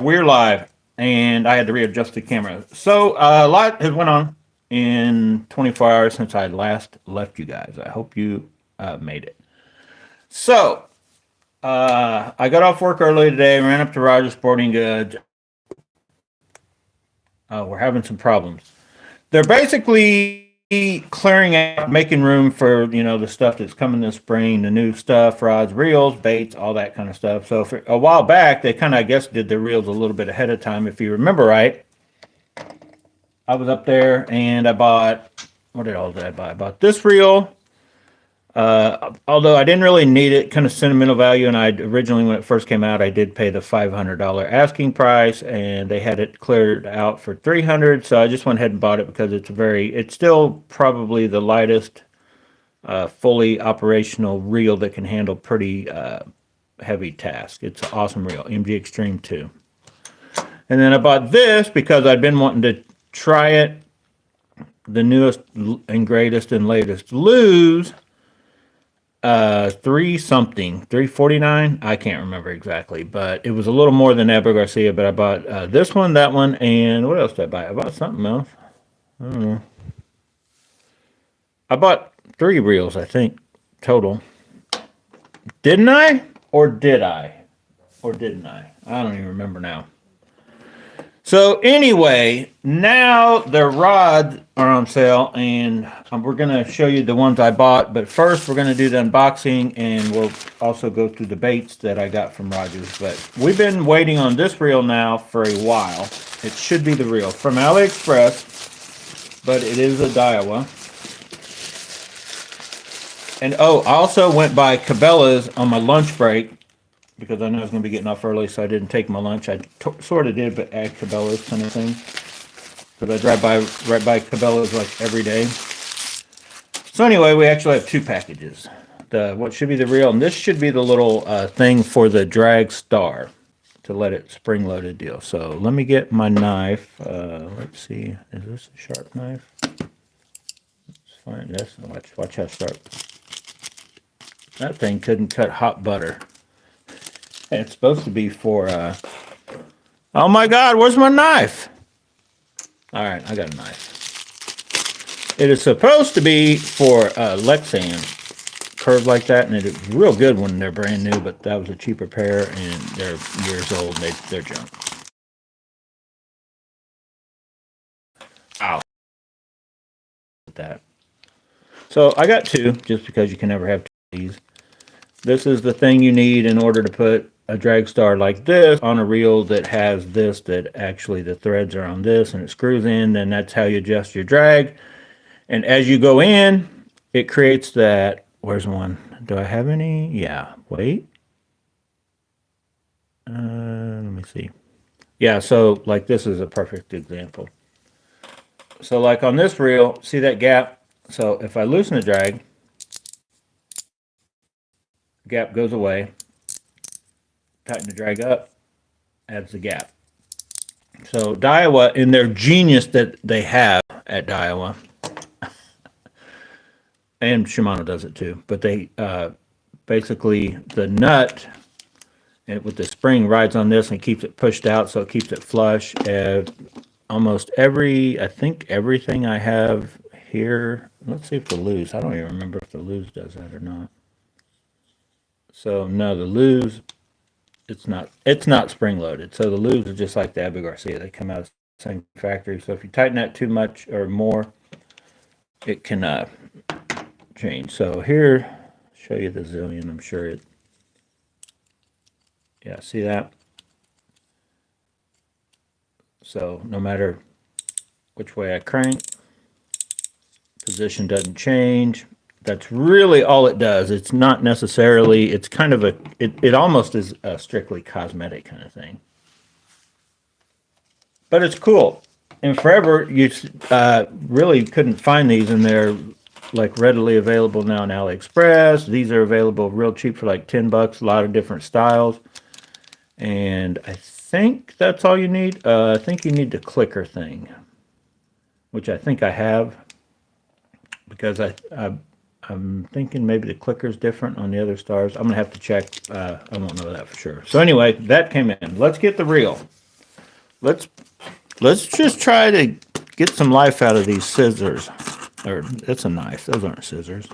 We're live, and I had to readjust the camera. So a lot has went on in 24 hours since I last left you guys. I hope you made it. So I got off work early today, ran up to Rogers Sporting Goods. We're having some problems. They're basically clearing out, making room for the stuff that's coming this spring, the new stuff, rods, reels, baits, all that kind of stuff. So for a while back, they kind of, I guess, did the reels a little bit ahead of time. If you remember right, I was up there and I bought, what did all did I buy? I bought this reel. Although I didn't really need it, kind of sentimental value, and I originally, when it first came out, I did pay the $500 asking price, and they had it cleared out for $300. So I just went ahead and bought it because it's still probably the lightest, fully operational reel that can handle pretty heavy tasks. It's an awesome reel, MG Extreme 2. And then I bought this because I'd been wanting to try it, the newest and greatest and latest Lose. 349. I can't remember exactly, but it was a little more than Abu Garcia. But I bought this one, that one, and what else did I buy? I bought something else. I don't know. I bought 3 reels, I think, total. Didn't I? Or did I? Or didn't I? I don't even remember now. So anyway, now the rods are on sale, and we're going to show you the ones I bought. But first, we're going to do the unboxing, and we'll also go through the baits that I got from Rogers. But we've been waiting on this reel now for a while. It should be the reel from AliExpress, but it is a Daiwa. And I also went by Cabela's on my lunch break, because I know I was going to be getting off early, so I didn't take my lunch. I sort of did, but at Cabela's kind of thing. Because I drive right by Cabela's like every day. So anyway, we actually have 2 packages. What should be the reel, and this should be the little thing for the drag star to let it spring-loaded deal. So let me get my knife. Let's see. Is this a sharp knife? Let's find this. Watch how sharp. That thing couldn't cut hot butter. It's supposed to be for, oh my God, where's my knife? All right, I got a knife. It is supposed to be for Lexan, curved like that, and it's real good when they're brand new, but that was a cheaper pair, and they're years old, and they're junk. Ow. That. So I got 2, just because you can never have 2 of these. This is the thing you need in order to put a drag star like this on a reel that has this, that actually the threads are on this and it screws in. Then that's how you adjust your drag. And as you go in, it creates that. Where's one? Do I have any? Yeah, wait. Let me see. Yeah, so like this is a perfect example. So like on this reel, see that gap? So if I loosen the drag, gap goes away. Tighten the drag up, adds the gap. So Daiwa, in their genius that they have at Daiwa, and Shimano does it too, but they basically the nut with the spring rides on this and keeps it pushed out, so it keeps it flush. Almost I think everything I have here. Let's see if the Lose. I don't even remember if the Lose does that or not. So no, the Lose. It's not spring loaded. So the Lose are just like the Abu Garcia. They come out of the same factory. So if you tighten that too much or more, it can change. So here, show you the zillion. I'm sure it. Yeah, see that? So no matter which way I crank, position doesn't change. That's really all it does. It's not necessarily, it's kind of it almost is a strictly cosmetic kind of thing. But it's cool. And forever, you really couldn't find these, and they're like readily available now on AliExpress. These are available real cheap for like $10, a lot of different styles. And I think that's all you need. I think you need the clicker thing, which I think I have, because I'm thinking maybe the clicker's different on the other stars. I'm going to have to check. I won't know that for sure. So anyway, that came in. Let's get the reel. let's just try to get some life out of these scissors. Or it's a knife. Those aren't scissors.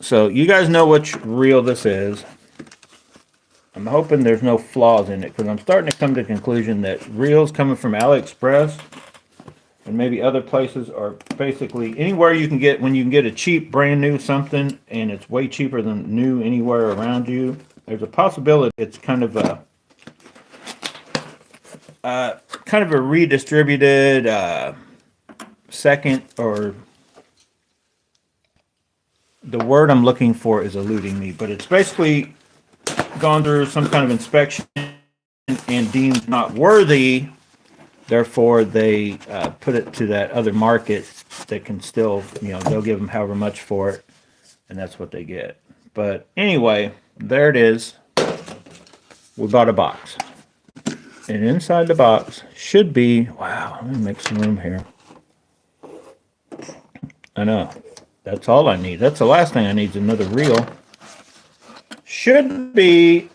So you guys know which reel this is. I'm hoping there's no flaws in it because I'm starting to come to the conclusion that reels coming from AliExpress and maybe other places are basically anywhere you can get, when you can get a cheap brand new something and it's way cheaper than new anywhere around you, there's a possibility it's kind of a redistributed second, or the word I'm looking for is eluding me, but it's basically gone through some kind of inspection and deemed not worthy. Therefore, they put it to that other market that can still, they'll give them however much for it, and that's what they get. But anyway, there it is. We bought a box. And inside the box should be, wow, let me make some room here. I know. That's all I need. That's the last thing I need is another reel. Should be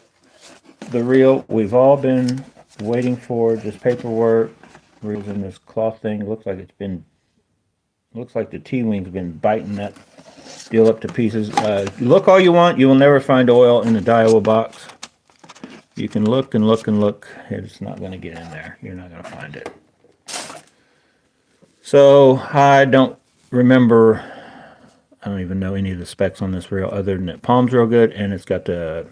the reel we've all been waiting for. Just paperwork. Reels in this cloth thing. Looks like the T-wing's been biting that deal up to pieces. Look all you want. You will never find oil in the Daiwa box. You can look and look and look. It's not going to get in there. You're not going to find it. So I don't remember. I don't even know any of the specs on this reel other than it palms real good and it's got the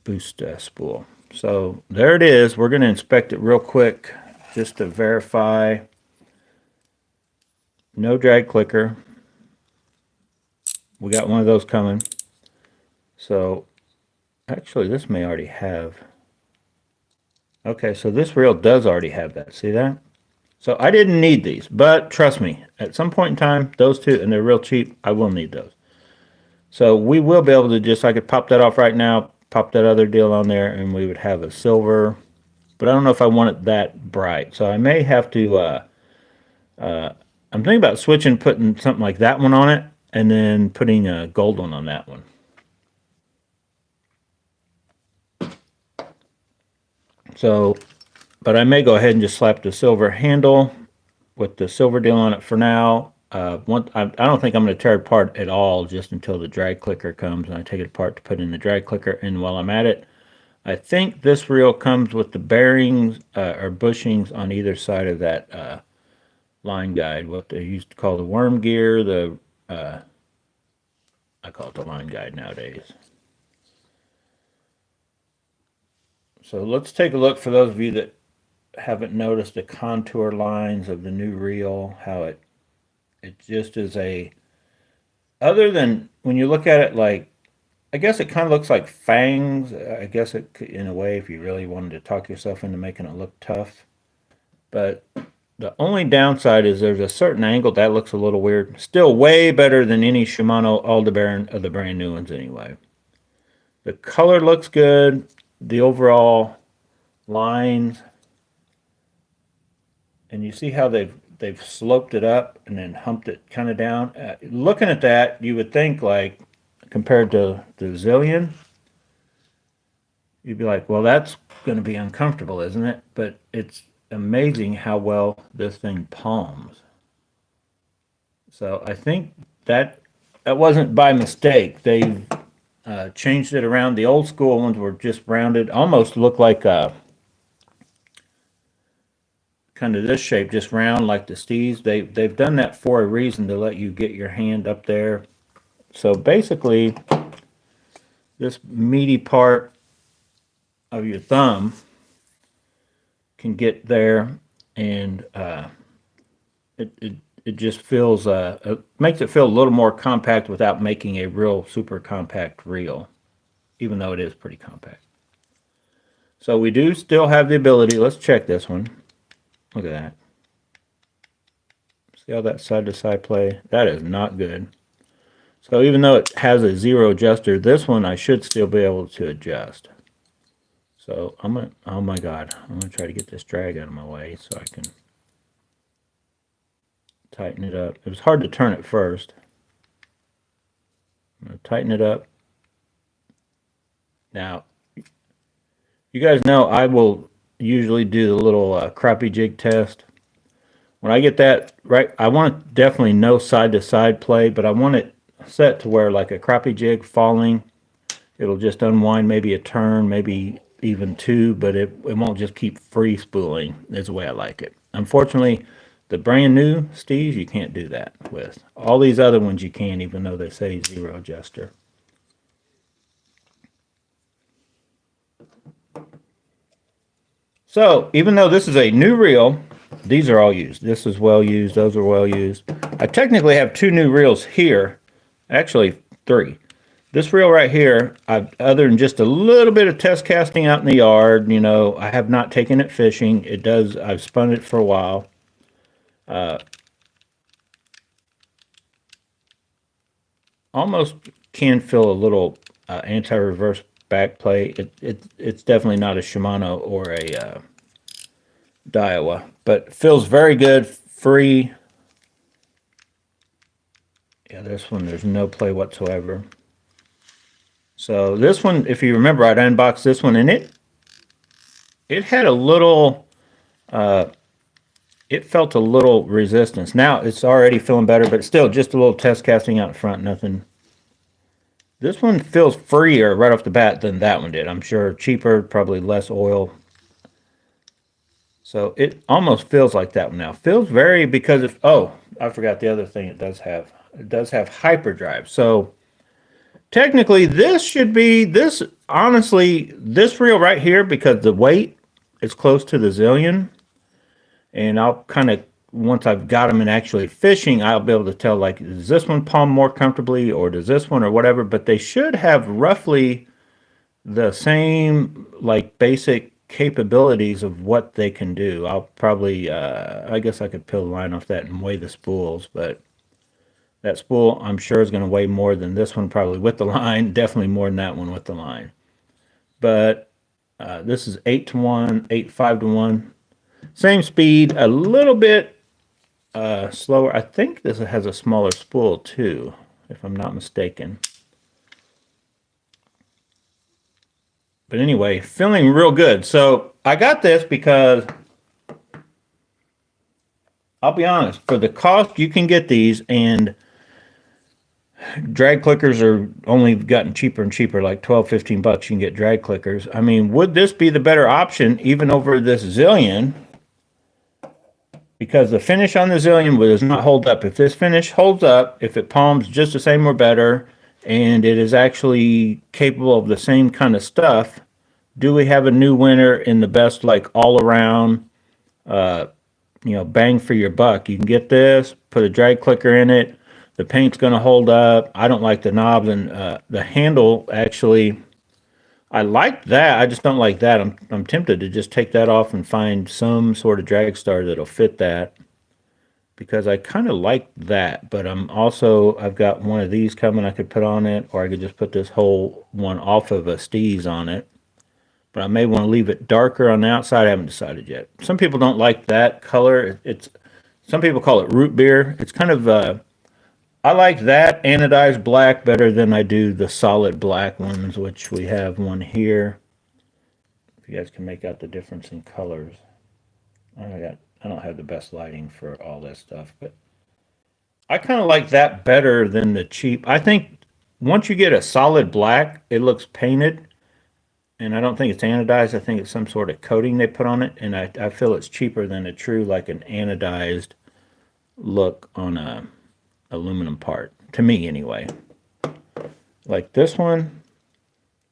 boost spool. So there it is. We're going to inspect it real quick just to verify. No drag clicker. We got one of those coming. So actually this may already have. Okay, so this reel does already have that. See that? So I didn't need these, but trust me, at some point in time, those two, and they're real cheap, I will need those. So we will be able to I could pop that off right now, pop that other deal on there, and we would have a silver. But I don't know if I want it that bright. So I may have to, I'm thinking about switching, putting something like that one on it, and then putting a gold one on that one. So, but I may go ahead and just slap the silver handle with the silver deal on it for now. I don't think I'm going to tear it apart at all just until the drag clicker comes and I take it apart to put in the drag clicker. And while I'm at it, I think this reel comes with the bearings or bushings on either side of that line guide. What they used to call the worm gear, I call it the line guide nowadays. So let's take a look for those of you that haven't noticed the contour lines of the new reel, how it just is other than when you look at it, like, I guess it kind of looks like fangs. I guess it could, in a way, if you really wanted to talk yourself into making it look tough. But the only downside is there's a certain angle that looks a little weird. Still way better than any Shimano Aldebaran of the brand new ones anyway. The color looks good. The overall lines, and you see how they've sloped it up and then humped it kind of down. Looking at that, you would think, like, compared to the Zillion, you'd be like, well, that's going to be uncomfortable, isn't it? But it's amazing how well this thing palms. So I think that wasn't by mistake. They changed it around. The old school ones were just rounded, almost look like kind of this shape, just round like the Steez. They've done that for a reason, to let you get your hand up there. So basically, this meaty part of your thumb can get there, and it just feels it makes it feel a little more compact without making a real super compact reel, even though it is pretty compact. So we do still have the ability. Let's check this one. Look at that. See how that side to side play? That is not good. So even though it has a zero adjuster, this one I should still be able to adjust. So I'm gonna, oh my God, I'm gonna try to get this drag out of my way so I can tighten it up. It was hard to turn it first. I'm gonna tighten it up. Now, You guys know I will usually do the little crappie jig test. When I get that right, I want definitely no side to side play, but I want it set to where like a crappie jig falling, it'll just unwind maybe a turn, maybe even two, but it won't just keep free spooling is the way I like it. Unfortunately, the brand new Steves, you can't do that with. All these other ones you can, even though they say zero adjuster. So even though this is a new reel, these are all used. This is well used. Those are well used. I technically have two new reels here. Actually, three. This reel right here, other than just a little bit of test casting out in the yard, you know, I have not taken it fishing. It does, I've spun it for a while. Almost can feel a little anti-reverse back play. It's definitely not a Shimano or a Daiwa, but feels very good, free. Yeah, this one, there's no play whatsoever. So this one, if you remember, I'd unboxed this one, and it had a little, it felt a little resistance. Now it's already feeling better, but still just a little test casting out front, nothing. This one feels freer right off the bat than that one did. I'm sure cheaper, probably less oil. So it almost feels like that one now. Feels very, because if, oh, I forgot the other thing it does have. It does have hyperdrive. So technically this should be, this, honestly, this reel right here, because the weight is close to the Zillion, and I'll kind of, once I've got them and actually fishing, I'll be able to tell, like, does this one palm more comfortably, or does this one, or whatever, but they should have roughly the same, like, basic capabilities of what they can do. I'll probably, I guess I could peel the line off that and weigh the spools, but that spool, I'm sure, is going to weigh more than this one, probably with the line, definitely more than that one with the line. But this is 8-to-1, 8.5-to-1. Same speed, a little bit slower. I think this has a smaller spool too, if I'm not mistaken. But anyway, feeling real good. So I got this because, I'll be honest, for the cost you can get these, and drag clickers are only gotten cheaper and cheaper, like 12-15 bucks you can get drag clickers. I mean, would this be the better option even over this Zillion? Because the finish on the Zillion does not hold up. If this finish holds up, if it palms just the same or better, and it is actually capable of the same kind of stuff, do we have a new winner in the best, like, all around, you know, bang for your buck? You can get this, put a drag clicker in it, the paint's going to hold up. I don't like the knobs, and the handle, actually, I like that. I just don't like that. I'm tempted to just take that off and find some sort of drag star that'll fit that, because I kind of like that. But I've got one of these coming I could put on it, or I could just put this whole one off of a Steve's on it. But I may want to leave it darker on the outside. I haven't decided yet. Some people don't like that color. Some people call it root beer. It's kind of I like that anodized black better than I do the solid black ones, which we have one here. If you guys can make out the difference in colors. I don't have the best lighting for all this stuff, but I kind of like that better than the cheap. I think once you get a solid black, it looks painted, and I don't think it's anodized. I think it's some sort of coating they put on it, and I feel it's cheaper than a true, like, an anodized look on a aluminum part, to me anyway. Like, this one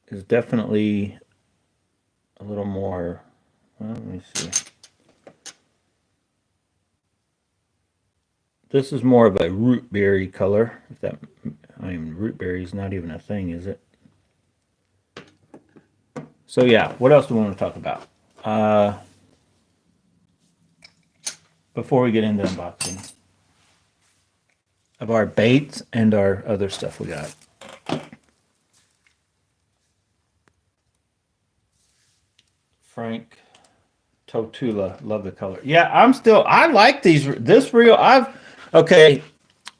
is definitely a little more, well, let me see. This is more of a root berry color. If that, I mean, root berry is not even a thing, is it? So yeah, what else do we want to talk about? Before we get into unboxing of our baits and our other stuff we got. Frank Tula, love the color. Yeah, I like this reel. Okay,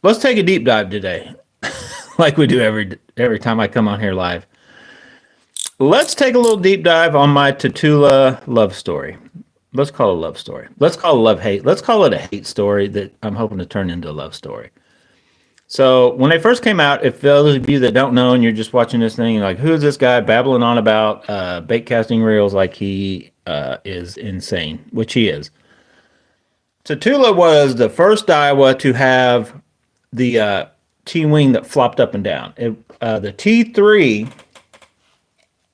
let's take a deep dive today. Like we do every time I come on here live. let's take a little deep dive on my Tula love story. Let's call it a love story. Let's call it love-hate. Let's call it a hate story that I'm hoping to turn into a love story. So when they first came out, if those of you that don't know and you're just watching this thing, you're like, who is this guy babbling on about bait casting reels like he is insane, which he is. So Tula was the first Daiwa to have the T-wing that flopped up and down. The T3,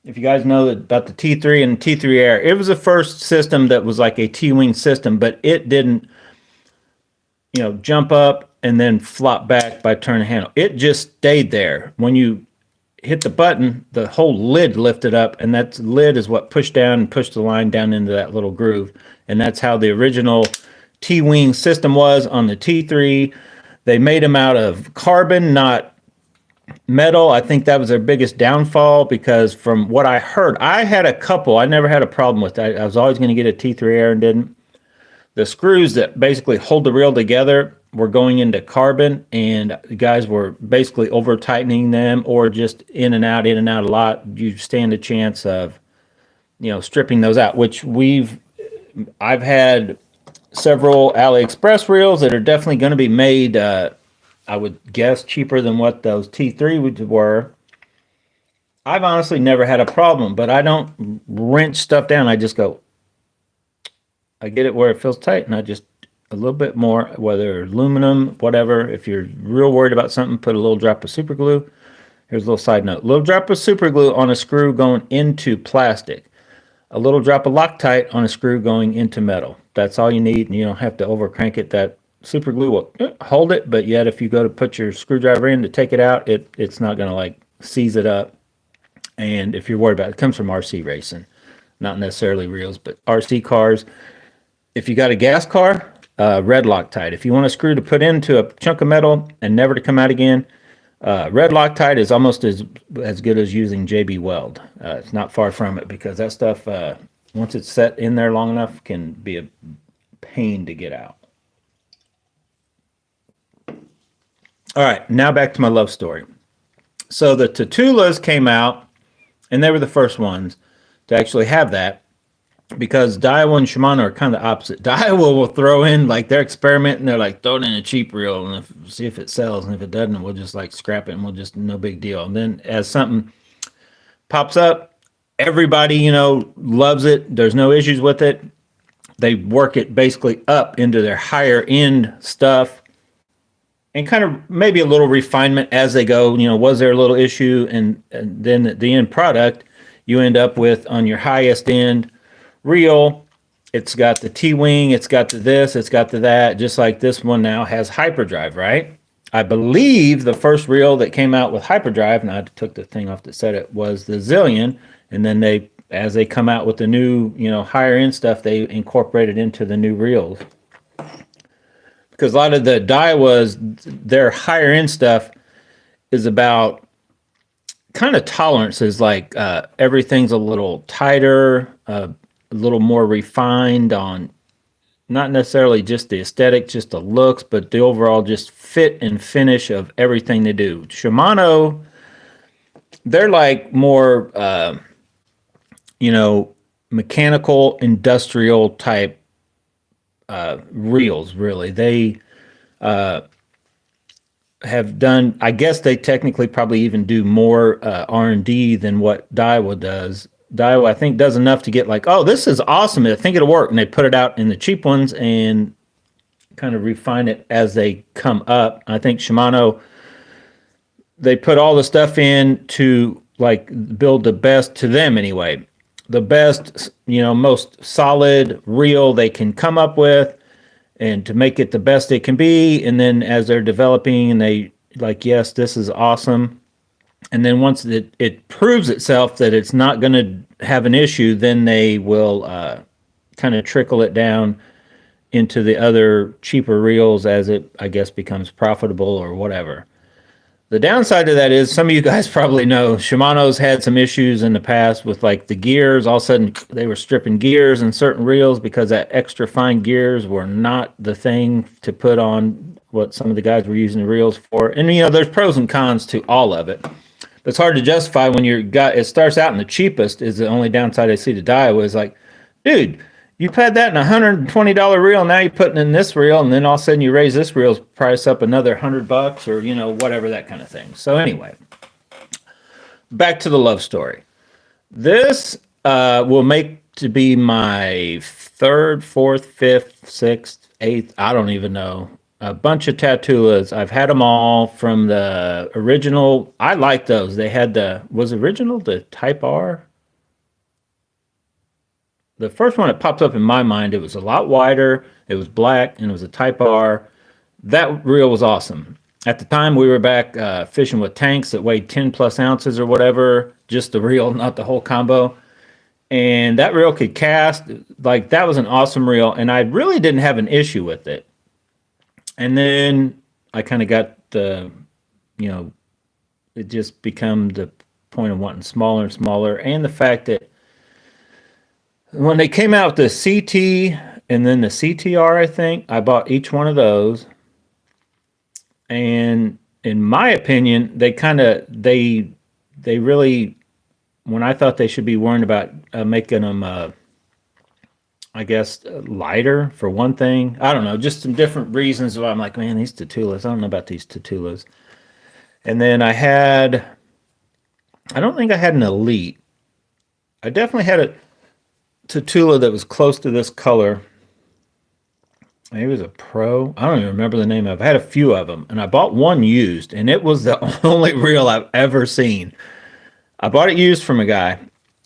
if you guys know about the T3 and T3 Air, it was the first system that was like a T-wing system, but it didn't, jump up and then flop back by turning the handle. It just stayed there. When you hit the button, the whole lid lifted up, and that lid is what pushed down and pushed the line down into that little groove. And that's how the original T-wing system was on the T3. They made them out of carbon, not metal. I think that was their biggest downfall because from what I heard, I had a couple. I never had a problem with that. I was always going to get a T3 Air and didn't. The screws that basically hold the reel together were going into carbon, and the guys were basically over tightening them or just in and out a lot. You stand a chance of, stripping those out, which I've had several AliExpress reels that are definitely going to be made, I would guess, cheaper than what those T3 were. I've honestly never had a problem, but I don't wrench stuff down. I just go, I get it where it feels tight, and I just a little bit more, whether aluminum, whatever. If you're real worried about something, put a little drop of super glue. Here's a little side note. A little drop of super glue on a screw going into plastic. A little drop of Loctite on a screw going into metal. That's all you need, and you don't have to over crank it. That super glue will hold it, but yet if you go to put your screwdriver in to take it out, it's not going to like seize it up. And if you're worried about it, it comes from RC racing, not necessarily reels, but RC cars. If you got a gas car, red Loctite. If you want a screw to put into a chunk of metal and never to come out again, red Loctite is almost as good as using JB Weld. It's not far from it because that stuff, once it's set in there long enough, can be a pain to get out. All right, now back to my love story. So the Tulas came out, and they were the first ones to actually have that. Because Daiwa and Shimano are kind of the opposite. Daiwa will throw in, like, they're experimenting. They're like, throw it in a cheap reel and see if it sells. And if it doesn't, we'll just, like, scrap it and we'll just, no big deal. And then as something pops up, everybody, loves it. There's no issues with it. They work it basically up into their higher end stuff and kind of maybe a little refinement as they go. Was there a little issue? And then the end product, you end up with on your highest end reel, it's got the T-wing, it's got the this, it's got the that, just like this one now has hyperdrive, right? I believe the first reel that came out with hyperdrive, and I took the thing off that said it, was the Zillion, and then as they come out with the new, higher end stuff, they incorporate it into the new reels. Because a lot of the Daiwas, their higher end stuff is about kind of tolerances, like everything's a little tighter, a little more refined on not necessarily just the aesthetic, just the looks, but the overall just fit and finish of everything they do. Shimano, they're like more, mechanical, industrial type reels, really. They have done, I guess they technically probably even do more R&D than what Daiwa does. Daiwa, I think, does enough to get like, oh, this is awesome. I think it'll work. And they put it out in the cheap ones and kind of refine it as they come up. I think Shimano, they put all the stuff in to like build the best, to them anyway, the best, most solid reel they can come up with and to make it the best it can be. And then as they're developing and they like, yes, this is awesome. And then once it proves itself that it's not going to have an issue, then they will kind of trickle it down into the other cheaper reels as it, I guess, becomes profitable or whatever. The downside of that is, some of you guys probably know, Shimano's had some issues in the past with like the gears. All of a sudden, they were stripping gears in certain reels because that extra fine gears were not the thing to put on what some of the guys were using the reels for. And, there's pros and cons to all of it. it's hard to justify when you're got it starts out in the cheapest is the only downside I see to Daiwa is like, dude, you had that in $120 reel, now you're putting in this reel, and then all of a sudden you raise this reel's price up another $100 or whatever, that kind of thing. So anyway, back to the love story. This will make to be my third, fourth, fifth, sixth, eighth, I don't even know. A bunch of Tatulas. I've had them all from the original. I like those. They had was original the Type R? The first one that pops up in my mind, it was a lot wider, it was black, and it was a Type R. That reel was awesome. At the time, we were back fishing with tanks that weighed 10 plus ounces or whatever, just the reel, not the whole combo. And that reel could cast, like that was an awesome reel, and I really didn't have an issue with it. And then I kind of got it just become the point of wanting smaller and smaller, and the fact that when they came out with the CT and then the CTR, I think, I bought each one of those. And in my opinion, they really, when I thought they should be worrying about making them, I guess, lighter for one thing. I don't know, just some different reasons why I'm like, man, these Tatulas, I don't know about these Tatulas. And then I don't think I had an Elite. I definitely had a Tula that was close to this color. Maybe it was a Pro. I don't even remember the name of it. I had a few of them, and I bought one used, and it was the only reel I've ever seen. I bought it used from a guy,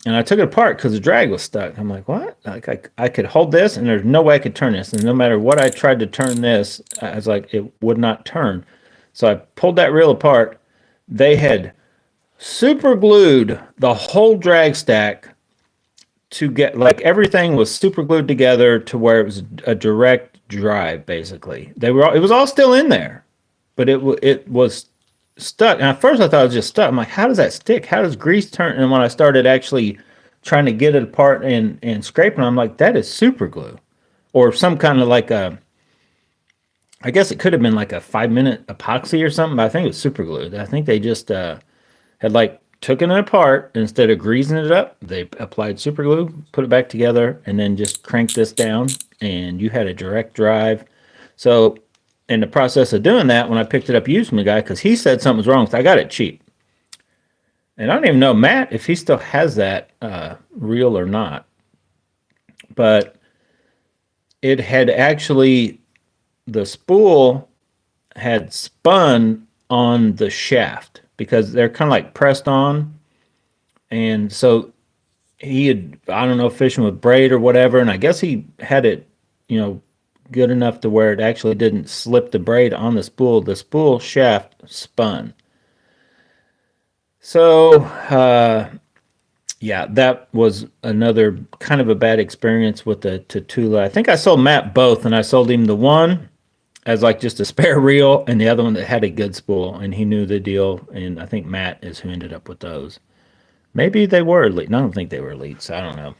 and I took it apart because the drag was stuck. I'm like, what? Like I could hold this, and there's no way I could turn this. And no matter what I tried to turn this, I was like, it would not turn. So I pulled that reel apart. They had super glued the whole drag stack to get, like, everything was super glued together to where it was a direct drive, basically. It was all still in there, but it was stuck. And at first I thought it was just stuck. I'm like, how does that stick? How does grease turn? And when I started actually trying to get it apart and scraping, I'm like, that is super glue. Or some kind of like I guess it could have been like a 5-minute epoxy or something, but I think it was super glue. I think they just had like taken it apart, instead of greasing it up, they applied super glue, put it back together, and then just cranked this down, and you had a direct drive. So in the process of doing that, when I picked it up used from the guy, because he said something was wrong, so I got it cheap. And I don't even know, Matt, if he still has that reel or not. But it had actually, the spool had spun on the shaft, because they're kind of like pressed on. And so he had, I don't know, fishing with braid or whatever, and I guess he had it, good enough to where it actually didn't slip the braid on the spool. The spool shaft spun. So, yeah, that was another kind of a bad experience with the Tula. I think I sold Matt both, and I sold him the one as like just a spare reel, and the other one that had a good spool, and he knew the deal. And I think Matt is who ended up with those. Maybe they were elite. I don't think they were elites. I don't know.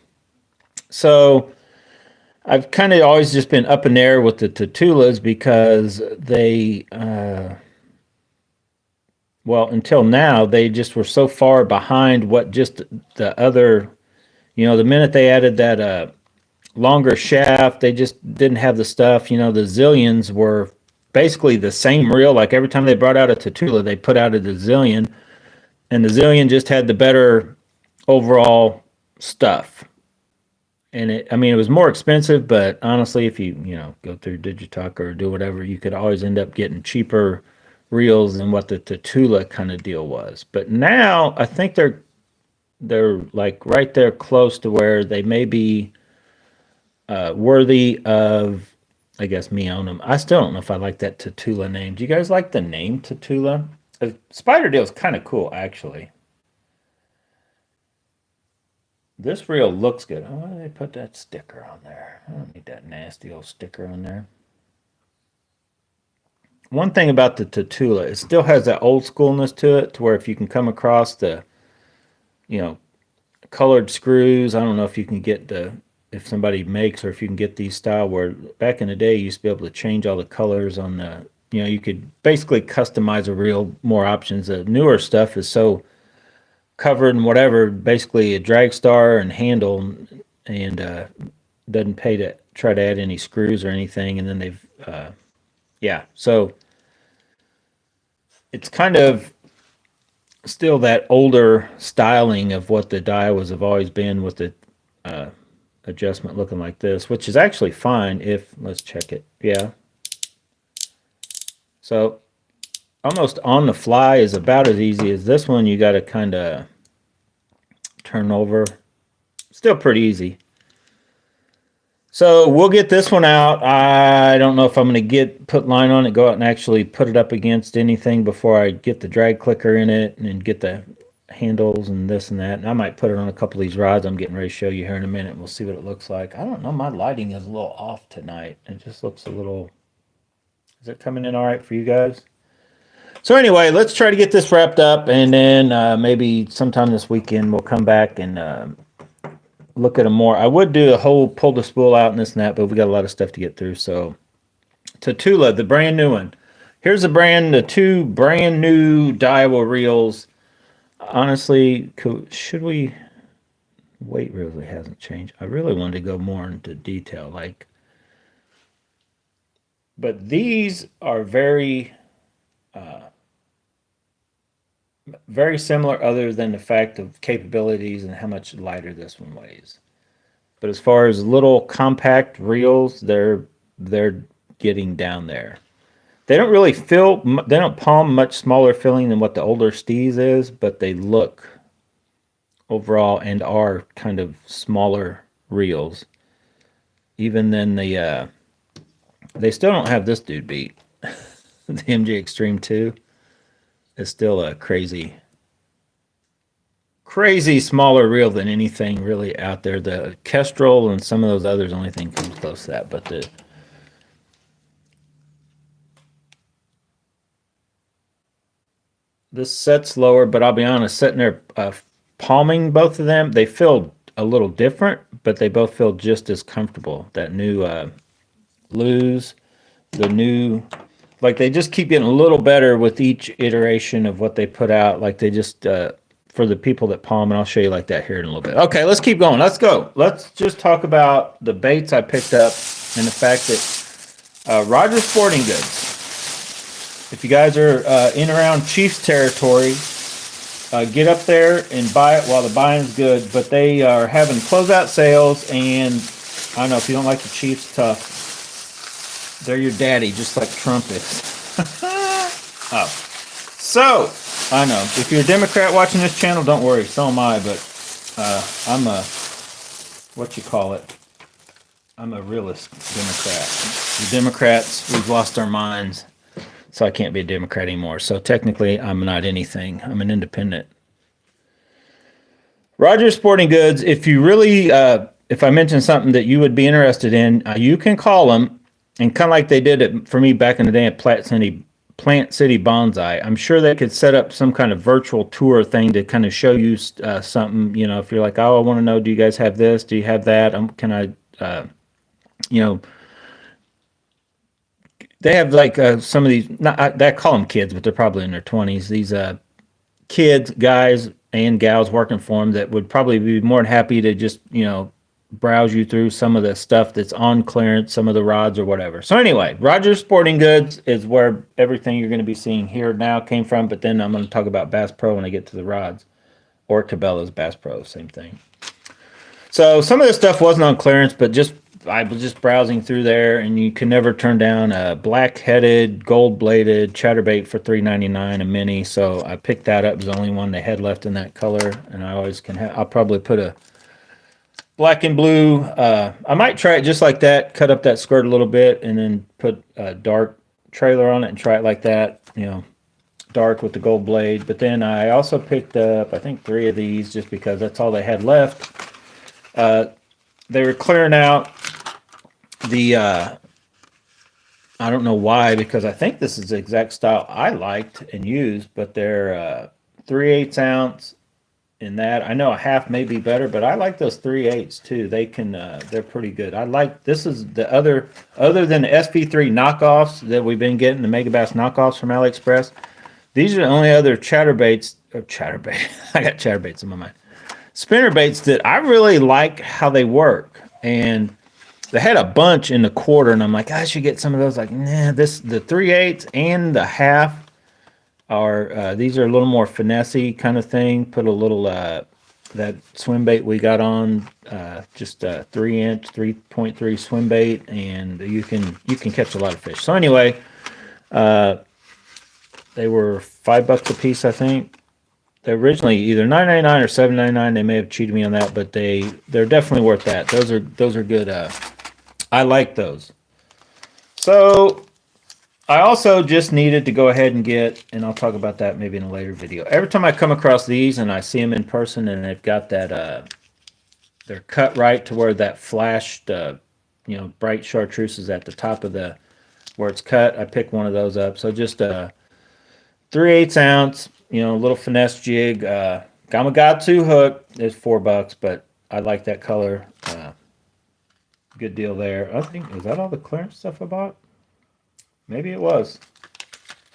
So I've kind of always just been up in the air with the Tulas, because they, well, until now, they just were so far behind what just the other, the minute they added that longer shaft, they just didn't have the stuff. The Zillions were basically the same reel. Like every time they brought out a Tula, they put out a Zillion, and the Zillion just had the better overall stuff. And it was more expensive, but honestly, if you go through Digituck or do whatever, you could always end up getting cheaper reels than what the Tula kind of deal was. But now I think they're like right there close to where they may be worthy of, I guess, me owning them. I still don't know if I like that Tula name. Do you guys like the name Tula? Spider deal is kind of cool, actually. This reel looks good. Oh, why did they put that sticker on there? I don't need that nasty old sticker on there. One thing about the Tula, it still has that old schoolness to it, to where if you can come across the, colored screws, I don't know if you can get if somebody makes, or if you can get these style, where back in the day you used to be able to change all the colors on the, you could basically customize a reel, more options. The newer stuff is so covered and whatever, basically a drag star and handle, and doesn't pay to try to add any screws or anything. And then they've, yeah, so it's kind of still that older styling of what the Daiwas have always been, with the adjustment looking like this, which is actually fine if, let's check it. Yeah. So almost on the fly is about as easy as this one. You got to kind of turn over. Still pretty easy. So we'll get this one out. I don't know if I'm going to put line on it, go out and actually put it up against anything before I get the drag clicker in it and get the handles and this and that. And I might put it on a couple of these rods I'm getting ready to show you here in a minute. We'll see what it looks like. I don't know. My lighting is a little off tonight. It just looks a little... Is it coming in all right for you guys? So anyway, let's try to get this wrapped up, and then maybe sometime this weekend we'll come back and look at them more. I would do a whole pull the spool out and this and that, but we got a lot of stuff to get through. So to Tula, the brand new one. Here's the two brand new Daiwa reels. Honestly, should we... Weight really hasn't changed. I really wanted to go more into detail, like... But these are very similar, other than the fact of capabilities and how much lighter this one weighs. But as far as little compact reels, they're getting down there. They don't really they don't palm much smaller filling than what the older Steez is, but they look overall and are kind of smaller reels. Even then they still don't have this dude beat. The MJ Extreme 2 is still a crazy smaller reel than anything really out there. The Kestrel and some of those others, only thing comes close to that. But this set's lower, but I'll be honest, sitting there palming both of them, they feel a little different, but they both feel just as comfortable. That new Lose, the new, like, they just keep getting a little better with each iteration of what they put out. Like, they just for the people that palm, and I'll show you like that here in a little bit. Okay, let's keep going. Let's go. Let's just talk about the baits I picked up and the fact that Rogers Sporting Goods, if you guys are in around Chiefs territory, get up there and buy it while the buying's good. But they are having closeout sales, and I don't know, if you don't like the Chiefs, tough. They're your daddy, just like Trump is. Oh. So, I know. If you're a Democrat watching this channel, don't worry. So am I, but I'm a, what you call it? I'm a realist Democrat. The Democrats, we've lost our minds, so I can't be a Democrat anymore. So technically, I'm not anything. I'm an independent. Rogers Sporting Goods, if you really, if I mention something that you would be interested in, you can call them. And kind of like they did it for me back in the day at Plant City Bonsai, I'm sure they could set up some kind of virtual tour thing to kind of show you something. You know, if you're like, oh, I want to know, do you guys have this? Do you have that? Can I, you know, they have like some of these, I call them kids, but they're probably in their 20s. These kids, guys and gals working for them that would probably be more than happy to just, you know, browse you through some of the stuff that's on clearance, some of the rods or whatever. So anyway, Rogers Sporting Goods is where everything you're going to be seeing here now came from, but then I'm going to talk about Bass Pro when I get to the rods, or Cabela's Bass Pro, same thing. So some of this stuff wasn't on clearance, but I was just browsing through there, and you can never turn down a black-headed, gold-bladed chatterbait for $3.99 a mini. So I picked that up. It was the only one they had left in that color, and I always can have. I'll probably put a black and blue. I might try it just like that, cut up that skirt a little bit, and then put a dark trailer on it and try it like that, you know, dark with the gold blade. But then I also picked up, I think, 3 of these just because that's all they had left. They were clearing out the, I don't know why, because I think this is the exact style I liked and used, but they're 3/8 ounce. In that, I know a half may be better, but I like those 3/8 too. They can, they're pretty good. I like, this is the other than the SV3 knockoffs that we've been getting, the Mega Bass knockoffs from AliExpress. These are the only other chatterbaits or chatterbait. I got chatterbaits in my mind. Spinner baits that I really like how they work. And they had a bunch in the quarter, and I'm like, I should get some of those. Like, nah, the 3/8 and the half are these are a little more finessey kind of thing. Put a little that swim bait we got on, just a 3-inch 3.3 swim bait, and you can catch a lot of fish. So anyway, they were $5 a piece, I think. They're originally either $9.99 or $7.99. They may have cheated me on that, but they're definitely worth that. Those are good. I like those. So I also just needed to go ahead and get, and I'll talk about that maybe in a later video. Every time I come across these and I see them in person and they've got that, they're cut right to where that flashed, bright chartreuse is at the top of where it's cut. I pick one of those up. So just a 3/8 ounce, little finesse jig. Gamakatsu hook is $4, but I like that color. Good deal there. I think, is that all the clearance stuff I bought? Maybe it was.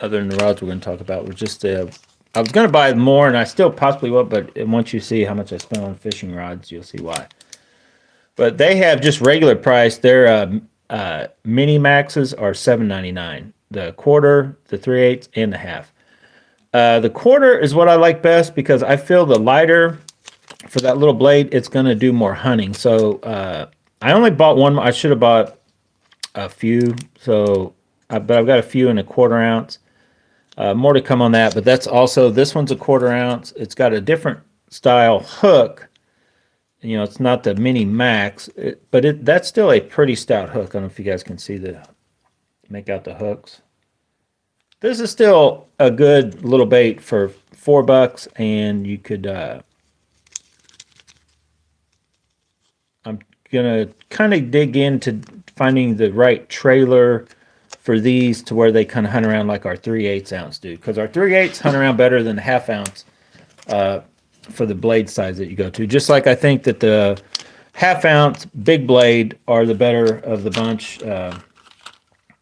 Other than the rods we're going to talk about, was just I was going to buy more, and I still possibly will, but once you see how much I spent on fishing rods, you'll see why. But they have just regular price. Their mini maxes are $7.99. The quarter, the 3/8, and the half. The quarter is what I like best because I feel the lighter for that little blade, it's going to do more hunting. So I only bought one. I should have bought a few. But I've got a few in a 1/4 ounce. More to come on that. But that's also, this one's a 1/4 ounce. It's got a different style hook. It's not the mini max, but that's still a pretty stout hook. I don't know if you guys can see make out the hooks. This is still a good little bait for $4, and you could. I'm gonna kind of dig into finding the right trailer for these to where they kind of hunt around like our 3/8 ounce do, because our 3/8 hunt around better than the half ounce for the blade size that you go to. Just like I think that the half ounce big blade are the better of the bunch,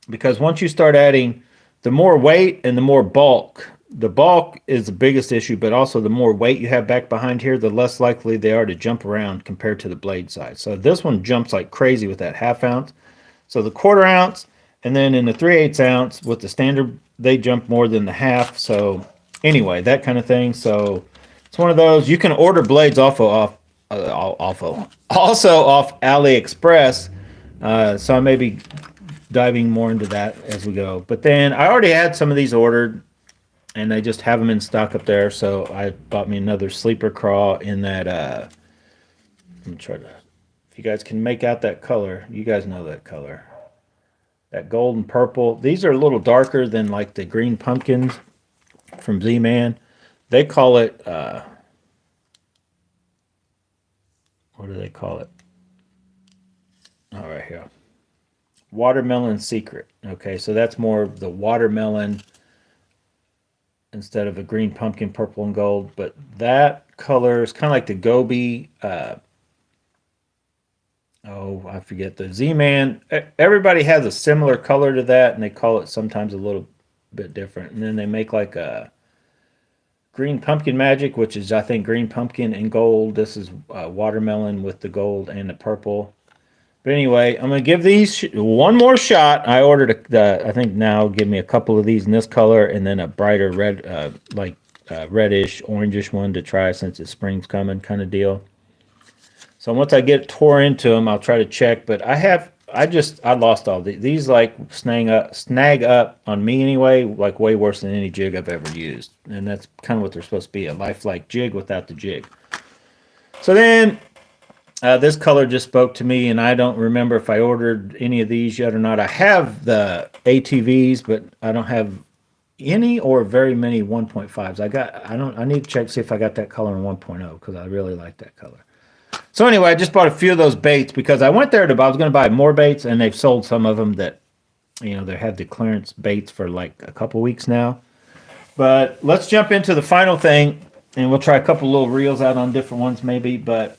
because once you start adding the more weight and the more bulk, the bulk is the biggest issue, but also the more weight you have back behind here, the less likely they are to jump around compared to the blade size. So this one jumps like crazy with that half ounce. So the 1/4 ounce, and then in the 3/8 ounce with the standard, they jump more than the half. So anyway, that kind of thing. So it's one of those. You can order blades also off AliExpress. So I may be diving more into that as we go. But then I already had some of these ordered, and they just have them in stock up there. So I bought me another sleeper craw in that. Let me try to. If you guys can make out that color, you guys know that color. That gold and purple. These are a little darker than like the green pumpkins from Z-Man. They call it. What do they call it? Oh, right here. Watermelon Secret. Okay, so that's more of the watermelon instead of a green pumpkin, purple and gold. But that color is kind of like the Gobi. I forget the Z-Man. Everybody has a similar color to that, and they call it sometimes a little bit different. And then they make like a green pumpkin magic, which is, I think, green pumpkin and gold. This is watermelon with the gold and the purple. But anyway, I'm going to give these one more shot. I ordered, I think now, give me a couple of these in this color and then a brighter red, reddish, orangish one to try since the spring's coming kind of deal. So once I get tore into them, I'll try to check. But I lost all these. These like snag up on me anyway, like way worse than any jig I've ever used. And that's kind of what they're supposed to be, a lifelike jig without the jig. So then this color just spoke to me, and I don't remember if I ordered any of these yet or not. I have the ATVs, but I don't have any or very many 1.5s. I need to check to see if I got that color in 1.0 because I really like that color. So anyway, I just bought a few of those baits because I went there I was going to buy more baits, and they've sold some of them that, they have the clearance baits for like a couple weeks now. But let's jump into the final thing, and we'll try a couple little reels out on different ones maybe, but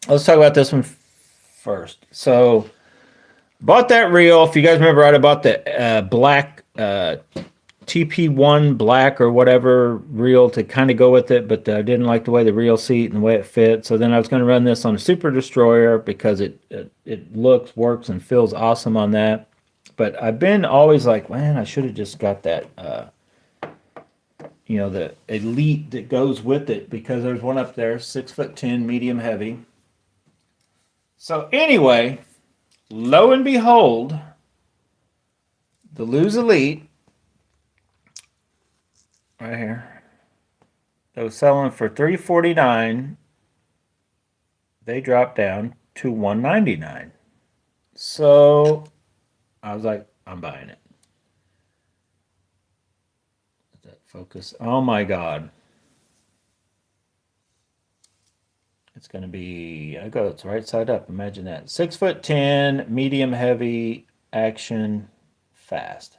let's talk about this one first. So bought that reel. If you guys remember right, I bought the black TP1 black or whatever reel to kind of go with it, but I didn't like the way the reel seat and the way it fit. So then I was going to run this on a Super Destroyer because it looks, works, and feels awesome on that. But I've been always like, man, I should have just got that, the Elite that goes with it, because there's one up there, 6'10", medium heavy. So anyway, lo and behold, the Lose Elite right here, that was selling for $349, they dropped down to $199. So I was like, I'm buying it. Let that focus. Oh my God. It's going to be, it's right side up. Imagine that. 6'10", medium heavy, action, fast.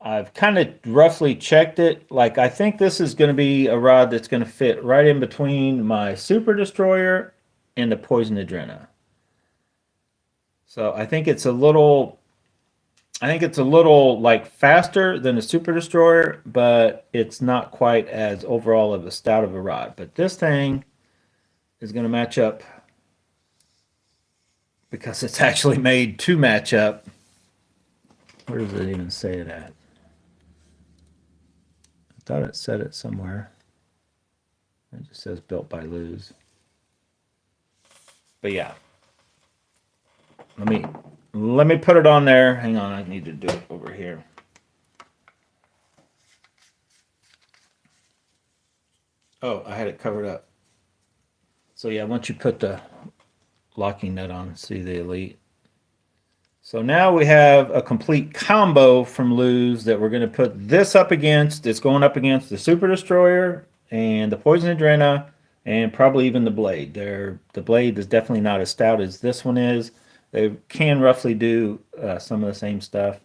I've kind of roughly checked it. Like, I think this is going to be a rod that's going to fit right in between my Super Destroyer and the Poison Adrena. So I think it's a little like faster than the Super Destroyer, but it's not quite as overall of a stout of a rod. But this thing is going to match up because it's actually made to match up. Where does it even say it at? I thought it said it somewhere. It just says built by Lose. But yeah. Let me put it on there. Hang on, I need to do it over here. Oh, I had it covered up. So yeah, once you put the locking nut on, see the Elite. So now we have a complete combo from Lose that we're going to put this up against. It's going up against the Super Destroyer and the Poison Adrena and probably even the Blade. The Blade is definitely not as stout as this one is. They can roughly do some of the same stuff.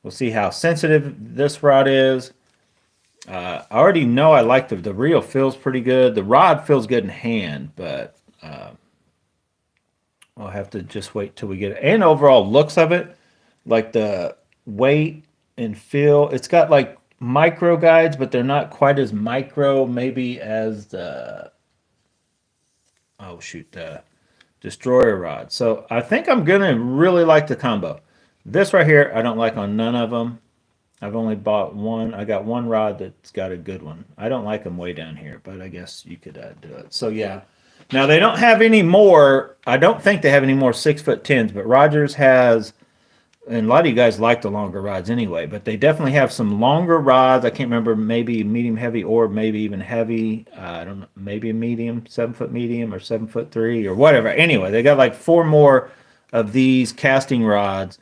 We'll see how sensitive this rod is. I already know I like the reel feels pretty good. The rod feels good in hand, but I'll have to just wait till we get it. And overall looks of it, like the weight and feel, it's got like micro guides, but they're not quite as micro maybe as the Destroyer rod. So I think I'm gonna really like the combo. This right here I don't like on none of them. I've only bought one. I got one rod that's got a good one. I don't like them way down here, but I guess you could do it. So yeah. Now they don't have any more. I don't think they have any more 6'10s, but Rogers has, and a lot of you guys like the longer rods anyway, but they definitely have some longer rods. I can't remember, maybe medium heavy or maybe even heavy. I don't know, maybe a medium, 7-foot medium or 7'3" or whatever. Anyway, they got like 4 more of these casting rods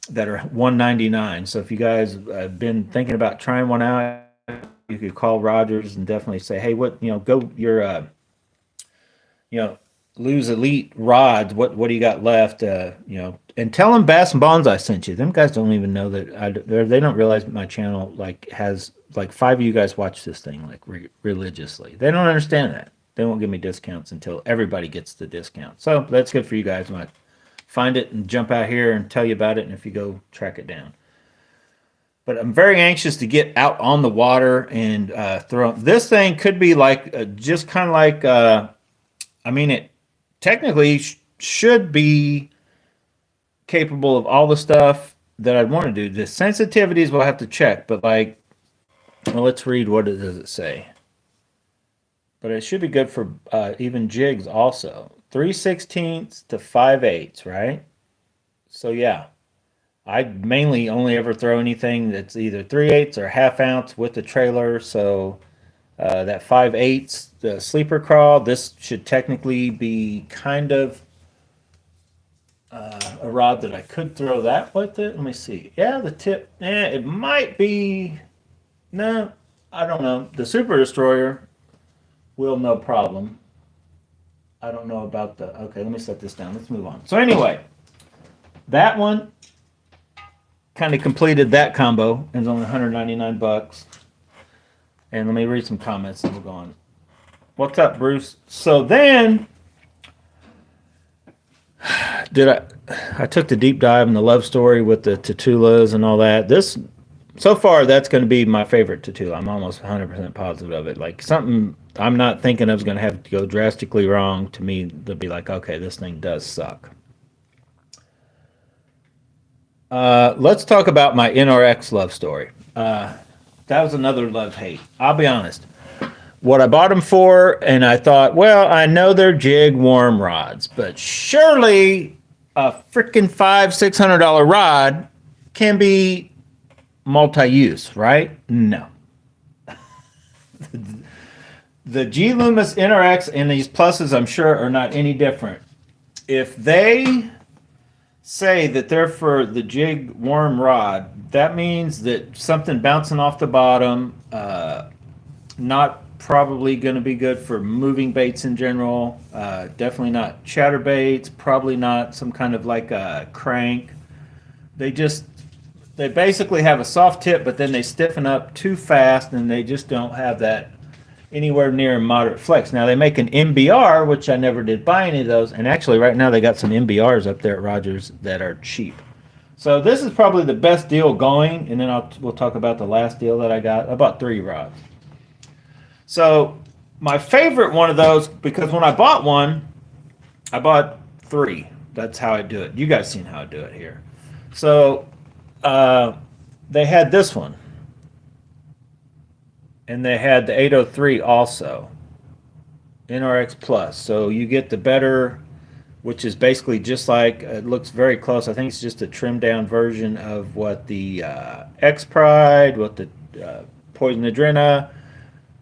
that are $199. So if you guys have been thinking about trying one out, you could call Rogers and definitely say, hey, go your Lose Elite rods. What do you got left? And tell them Bass and Bonds I sent you. Them guys don't even know that they don't realize my channel has 5 of you guys watch this thing religiously. They don't understand that. They won't give me discounts until everybody gets the discount. So that's good for you guys. When I find it and jump out here and tell you about it, and if you go track it down. But I'm very anxious to get out on the water and throw. This thing could be just kind of like. It technically should be capable of all the stuff that I'd want to do. The sensitivities we'll have to check, but let's read what does it say. But it should be good for even jigs also. 3/16 to 5/8, right? So yeah, I mainly only ever throw anything that's either 3/8 or ½ ounce with the trailer. So that 5/8, the sleeper crawl, this should technically be kind of a rod that I could throw that with it. Let me see. Yeah, the tip, it might be. No, I don't know. The Super Destroyer will no problem. I don't know about the. Okay, let me set this down. Let's move on. So anyway, that one kind of completed that combo. It's only $199. And let me read some comments and we'll go on. What's up, Bruce? So then, I took the deep dive in the love story with the Tulas and all that. This so far that's going to be my favorite to Tula. I'm almost 100% positive of it. Like something I'm not thinking of is going to have to go drastically wrong to me to be like, okay, this thing does suck. Let's talk about my NRX love story. That was another love-hate. I'll be honest. What I bought them for, and I thought, well, I know they're jig worm rods, but surely a freaking $500-600 rod can be multi-use, right? No. The G Loomis NRX and these pluses, I'm sure, are not any different. If they say that they're for the jig worm rod, that means that something bouncing off the bottom, not probably going to be good for moving baits in general. Definitely not chatter baits, probably not some kind of like a crank. They basically have a soft tip, but then they stiffen up too fast and they just don't have that anywhere near moderate flex. Now they make an MBR, which I never did buy any of those, and actually right now they got some MBRs up there at Rogers that are cheap. So this is probably the best deal going, and then we'll talk about the last deal that I got. I bought 3 rods. So my favorite one of those, because when I bought one, I bought 3. That's how I do it. You guys seen how I do it here. So they had this one. And they had the 803 also, NRX Plus. So you get the better, which is basically just like, it looks very close. I think it's just a trimmed down version of what the X Pride, what the Poison Adrena,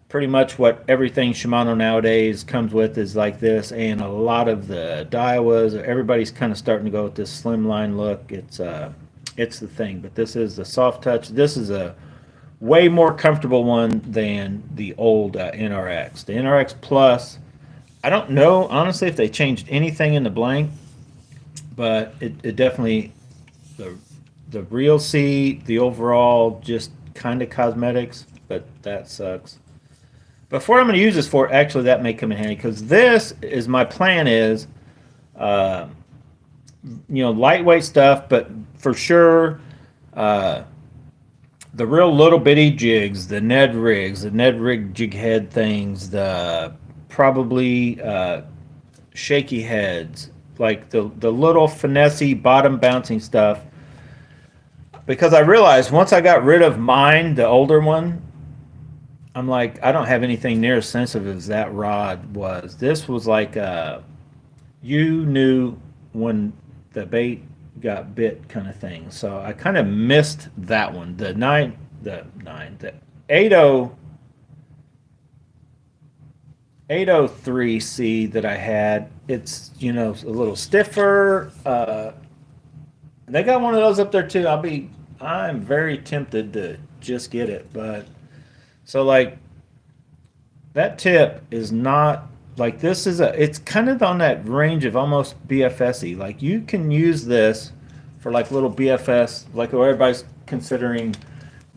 pretty much what everything Shimano nowadays comes with is like this. And a lot of the Daiwas, everybody's kind of starting to go with this slimline look. It's the thing, but this is the soft touch. This is a way more comfortable one than the old NRX. The NRX Plus, I don't know, honestly, if they changed anything in the blank, but it definitely, the real seat, the overall, just kind of cosmetics, but that sucks. Before I'm going to use this for, actually, that may come in handy, because this is, my plan is, lightweight stuff, but for sure, the real little bitty jigs, the Ned rigs, the Ned rig jig head things, the probably shaky heads, like the little finessey bottom bouncing stuff. Because I realized once I got rid of mine, the older one, I'm like, I don't have anything near as sensitive as that rod was. This was like, you knew when the bait got bit kind of thing. So I kind of missed that one. The 803C that I had, it's, a little stiffer. They got one of those up there too. I'm very tempted to just get it, but so like that tip is not like, this is it's kind of on that range of almost BFS-y. Like you can use this for like little BFS, like where everybody's considering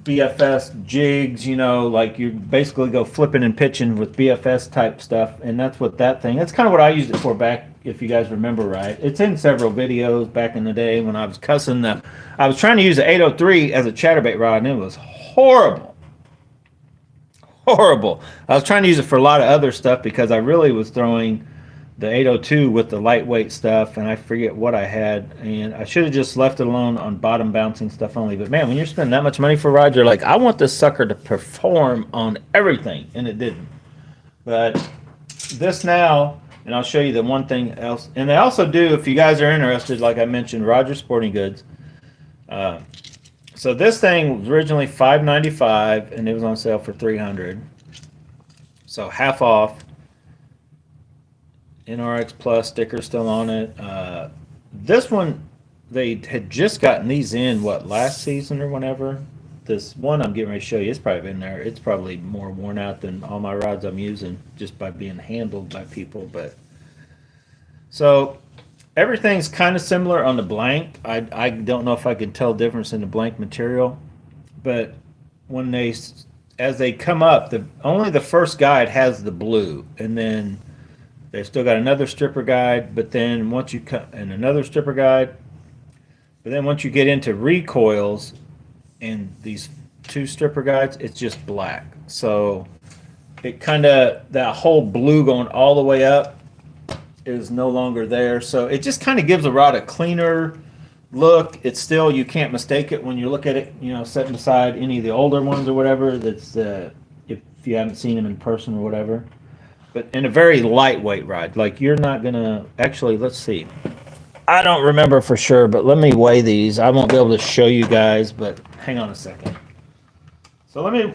BFS jigs, like you basically go flipping and pitching with BFS type stuff. And that's kind of what I used it for back, if you guys remember right. It's in several videos back in the day when I was cussing I was trying to use the 803 as a chatterbait rod, and it was horrible. Horrible. I was trying to use it for a lot of other stuff because I really was throwing the 802 with the lightweight stuff, and I forget what I had, and I should have just left it alone on bottom bouncing stuff only. But man, when you're spending that much money for a rod, you're like, I want this sucker to perform on everything, and it didn't. But this now, and I'll show you the one thing else, and they also do, if you guys are interested, like I mentioned, Rogers Sporting Goods. So this thing was originally $595, and it was on sale for $300. So half off. NRX Plus sticker still on it. This one, they had just gotten these in, last season or whenever. This one I'm getting ready to show you, it's probably been there. It's probably more worn out than all my rods I'm using just by being handled by people. But so everything's kind of similar on the blank. I don't know if I can tell difference in the blank material, but when as they come up, only the first guide has the blue, and then they've still got another stripper guide, but then once you cut, and another stripper guide, but then once you get into recoils and these two stripper guides, it's just black. So it kind of, that whole blue going all the way up is no longer there. So it just kind of gives the rod a cleaner look. It's still, you can't mistake it when you look at it, you know, setting aside any of the older ones or whatever. That's if you haven't seen them in person or whatever. But in a very lightweight rod, like you're not gonna actually. Let's see. I don't remember for sure, but let me weigh these. I won't be able to show you guys, but hang on a second. So let me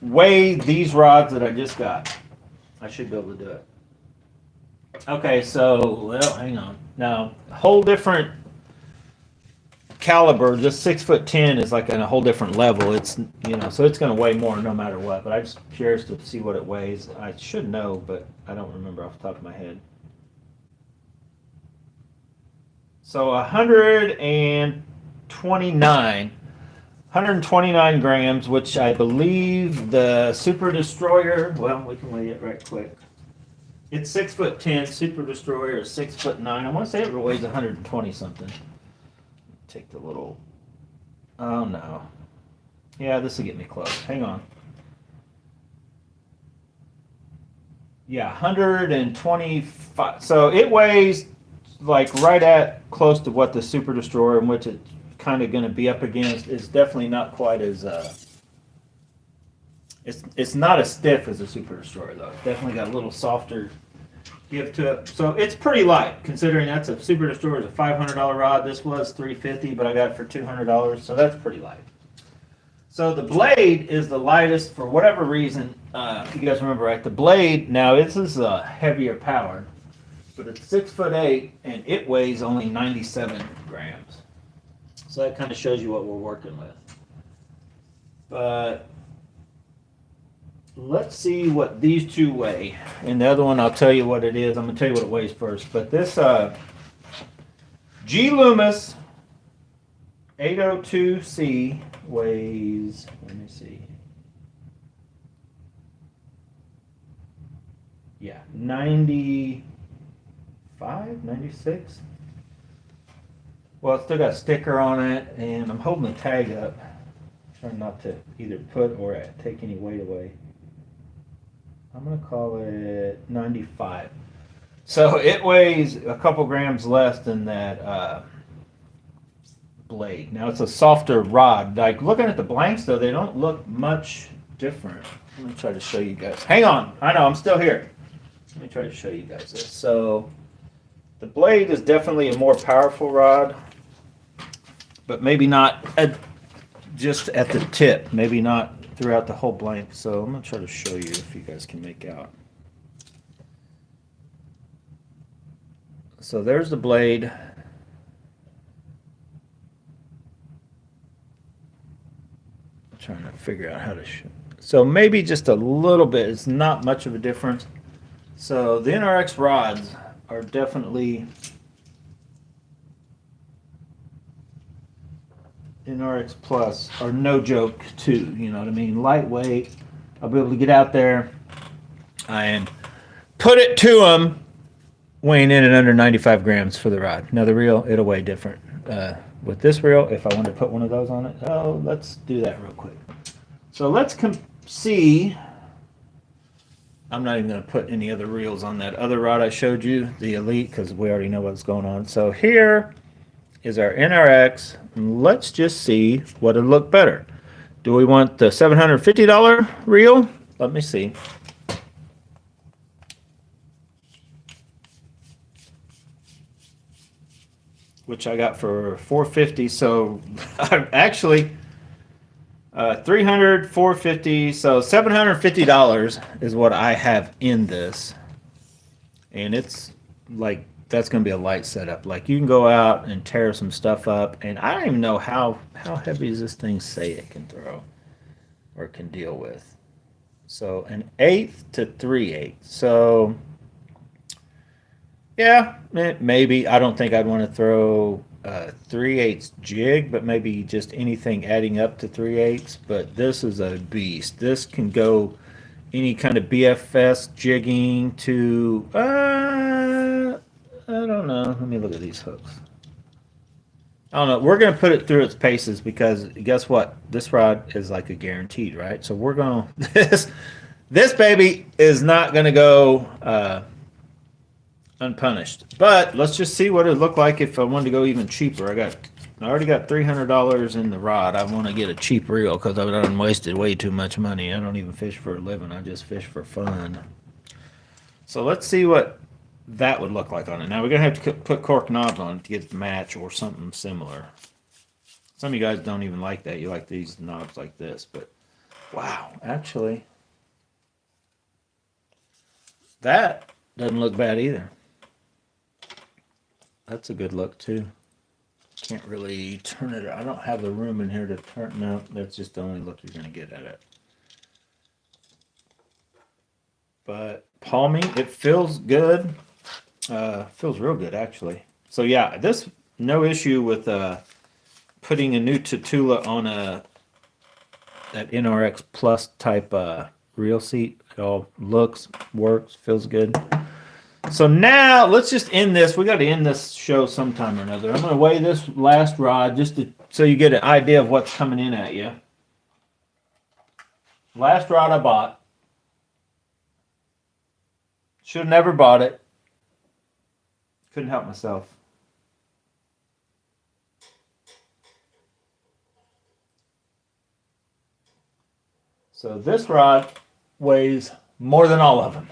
weigh these rods that I just got. I should be able to do it. Okay, so, well, hang on. Now, whole different caliber. This 6'10" is like in a whole different level. It's, you know, so it's going to weigh more no matter what. But I'm just curious to see what it weighs. I should know, but I don't remember off the top of my head. So 129 grams, which I believe the Super Destroyer. Well, we can weigh it right quick. It's 6'10". Super Destroyer is 6'9". I want to say it weighs 120 something. Take the little. Oh no. Yeah, this will get me close. Hang on. Yeah, 125. So it weighs like right at close to what the Super Destroyer, in which it's kind of going to be up against. It's definitely not quite as. It's not as stiff as a Super Destroyer though. It's definitely got a little softer give to it. So it's pretty light considering that's a Super Destroyer is a $500 rod. This was $350, but I got it for $200, so that's pretty light. So the blade is the lightest for whatever reason. If you guys remember right, the blade now this is a heavier power, but it's 6'8" and it weighs only 97 grams. So that kind of shows you what we're working with. But let's see what these two weigh. And the other one, I'll tell you what it is. I'm going to tell you what it weighs first. But this G Loomis 802C weighs, let me see. Yeah, 95, 96. Well, it's still got a sticker on it, and I'm holding the tag up. Trying not to either put or take any weight away. I'm going to call it 95. So it weighs a couple grams less than that blade. Now it's a softer rod. Like looking at the blanks though, they don't look much different. Let me try to show you guys. Hang on. I know, I'm still here. Let me try to show you guys this. So the blade is definitely a more powerful rod, but maybe not just at the tip. Maybe not throughout the whole blank. So I'm going to try to show you if you guys can make out. So there's the blade. I'm trying to figure out how to show. So maybe just a little bit. It's not much of a difference. So the NRX rods are definitely NRX Plus are no joke too, you know what I mean? Lightweight. I'll be able to get out there and put it to them weighing in at under 95 grams for the rod. Now the reel, it'll weigh different. With this reel, if I wanted to put one of those on it, oh, let's do that real quick. So let's see. I'm not even going to put any other reels on that other rod I showed you, the Elite, because we already know what's going on. So here is our NRX. Let's just see what would look better. Do we want the $750 reel? Let me see. Which I got for $450. So actually, 300, 450. So $750 is what I have in this, and it's like that's going to be a light setup. Like you can go out and tear some stuff up, and I don't even know how heavy does this thing say it can throw or can deal with. So an 1/8 to 3/8. So yeah, maybe. I don't think I'd want to throw 3/8 jig, but maybe just anything adding up to 3/8. But this is a beast. This can go any kind of BFS jigging to I don't know. Let me look at these hooks. I don't know. We're gonna put it through its paces because guess what? This rod is like a guaranteed, right? So we're gonna this baby is not gonna go unpunished. But let's just see what it would look like if I wanted to go even cheaper. I already got $300 in the rod. I want to get a cheap reel because I've done wasted way too much money. I don't even fish for a living. I just fish for fun. So let's see what that would look like on it. Now we're gonna have to put cork knobs on it to get it to match or something similar. Some of you guys don't even like that. You like these knobs like this, but wow, actually, that doesn't look bad either. That's a good look too. Can't really turn it. I don't have the room in here to turn. No, that's just the only look you're gonna get at it. But palming, it feels good. Feels real good actually. So yeah, this no issue with putting a new Tula on that NRX Plus type reel seat. It all looks, works, feels good. So now let's just end this. We got to end this show sometime or another. I'm going to weigh this last rod just so you get an idea of what's coming in at you. Last rod I bought. Should have never bought it. Couldn't help myself. So this rod weighs more than all of them.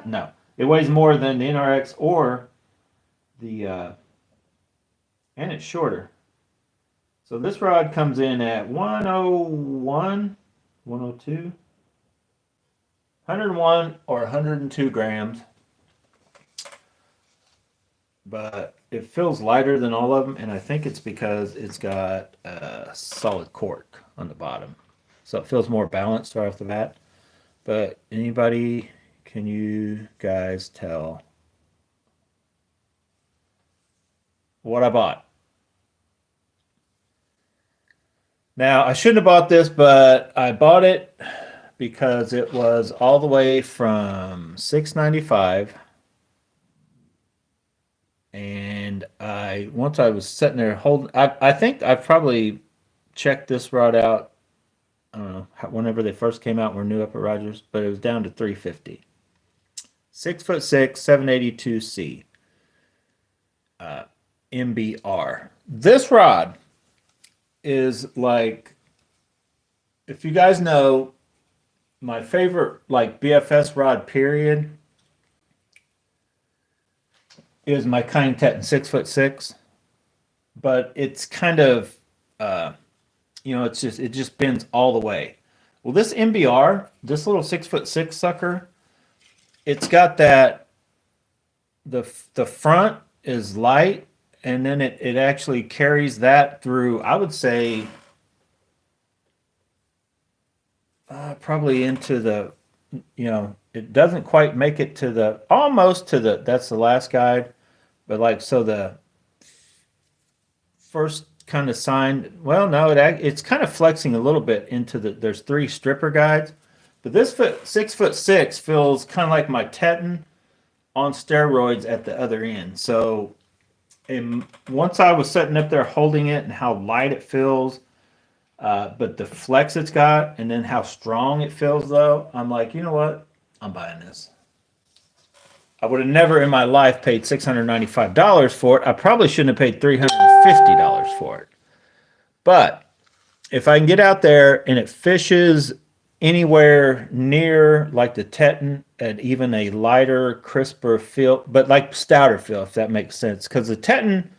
No, it weighs more than the NRX or the, and it's shorter. So this rod comes in at 101, 102, 101 or 102 grams. But it feels lighter than all of them, and I think it's because it's got a solid cork on the bottom. So it feels more balanced right off the bat. But anybody, can you guys tell what I bought? Now, I shouldn't have bought this, but I bought it because it was all the way from $6.95. And once I was sitting there holding, I think I probably checked this rod out. I don't know, whenever they first came out, we're new up at Rogers, but it was down to $350. 6'6", 782C. MBR. This rod is like, if you guys know, my favorite like BFS rod period is my Kind Teton 6'6", but it's kind of it just bends all the way. Well, this MBR, this little 6'6" sucker, it's got that the front is light, and then it actually carries that through. I would say probably into the, it doesn't quite make it to the, almost to the, that's the last guide, but like, so the first kind of sign, well, no, it's kind of flexing a little bit into there's 3 stripper guides, but this 6'6" feels kind of like my Teton on steroids at the other end. So once I was sitting up there holding it and how light it feels, but the flex it's got, and then how strong it feels though, I'm like, you know what? I'm buying this. I would have never in my life paid $695 for it. I probably shouldn't have paid $350 for it. But if I can get out there and it fishes anywhere near like the Teton at even a lighter, crisper feel, but like stouter feel, if that makes sense. Because the Teton,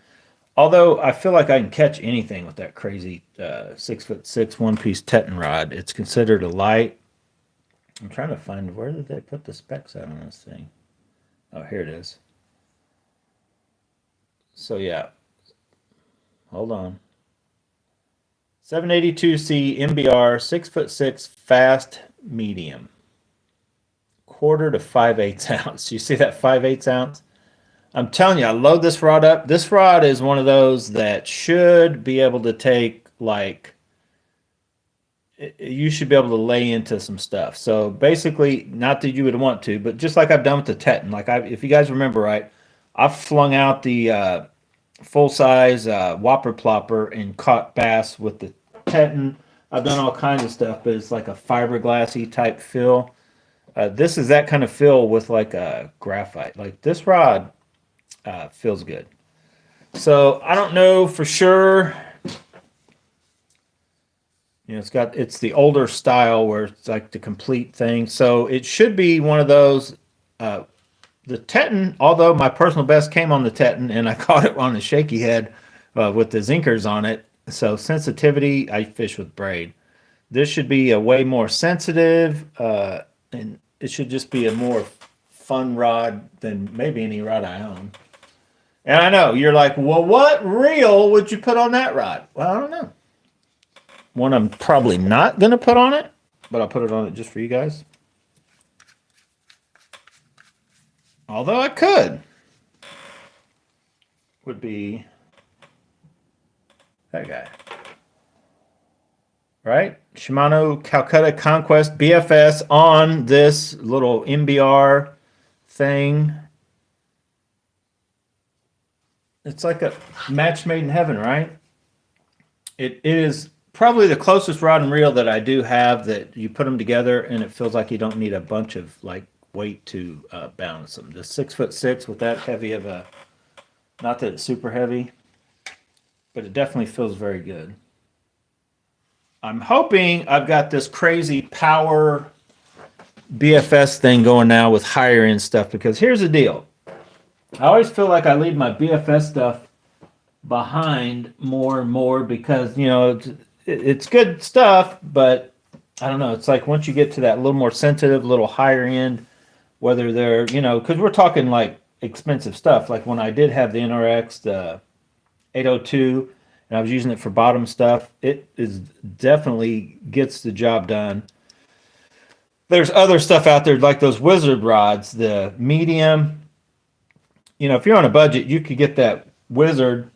although I feel like I can catch anything with that crazy 6'6" one-piece Teton rod, it's considered a light. I'm trying to find, where did they put the specs out on this thing? Oh, here it is. So yeah, hold on. 782C MBR, 6'6", fast medium, 1/4 to 5/8 ounce. You see that 5/8 ounce? I'm telling you, I load this rod up. This rod is one of those that should be able to take, like, you should be able to lay into some stuff. So basically, not that you would want to, but just like I've done with the Teton. Like, if you guys remember right, I've flung out the full-size whopper plopper and caught bass with the teton. I've done all kinds of stuff, but it's like a fiberglassy type fill. This is that kind of fill with like a graphite. Like this rod feels good. So I don't know for sure. You know, it's the older style where it's like the complete thing. So it should be one of those. The teton, although my personal best came on the teton, and I caught it on the shaky head with the zinkers on it. So sensitivity, I fish with braid. This should be a way more sensitive, and it should just be a more fun rod than maybe any rod I own. And I know you're like, well, what reel would you put on that rod? Well, I don't know. One I'm probably not going to put on it, but I'll put it on it just for you guys. Although I could. Would be that guy. Right? Shimano Conquest BFS on this little MBR thing. It's like a match made in heaven, right? It is probably the closest rod and reel that I do have that you put them together and it feels like you don't need a bunch of like weight to balance them. The 6'6" with that heavy of a, not that it's super heavy, but it definitely feels very good. I'm hoping I've got this crazy power BFS thing going now with higher end stuff, because here's the deal. I always feel like I leave my BFS stuff behind more and more because, you know, it's good stuff, but I don't know. It's like once you get to that little more sensitive, little higher end, whether they're, you know, because we're talking like expensive stuff. Like when I did have the NRX, the 802, and I was using it for bottom stuff, it is definitely gets the job done. There's other stuff out there like those Wizard rods, the medium. You know, if you're on a budget, you could get that Wizard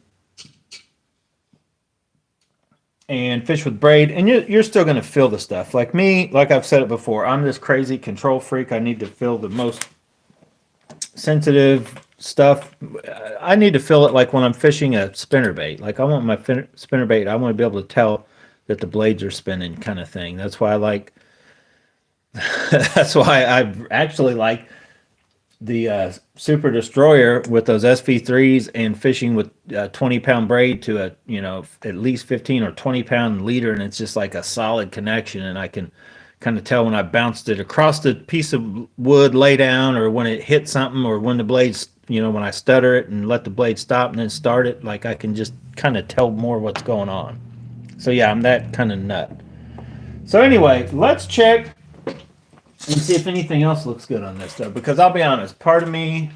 and fish with braid, and you're still going to feel the stuff. Like me, like I've said it before, I'm this crazy control freak. I need to feel the most sensitive stuff. I need to feel it like when I'm fishing a spinnerbait. Like I want my spinnerbait, I want to be able to tell that the blades are spinning kind of thing. That's why I like, that's why I actually like the Super Destroyer with those SV3s and fishing with 20-pound braid to a, you know, at least 15 or 20-pound leader, and it's just like a solid connection, and I can kind of tell when I bounced it across the piece of wood lay down, or when it hit something, or when the blades, you know, when I stutter it and let the blade stop and then start it, like I can just kind of tell more what's going on. So yeah, I'm that kind of nut. So anyway, let's check and see if anything else looks good on this stuff, because I'll be honest, part of me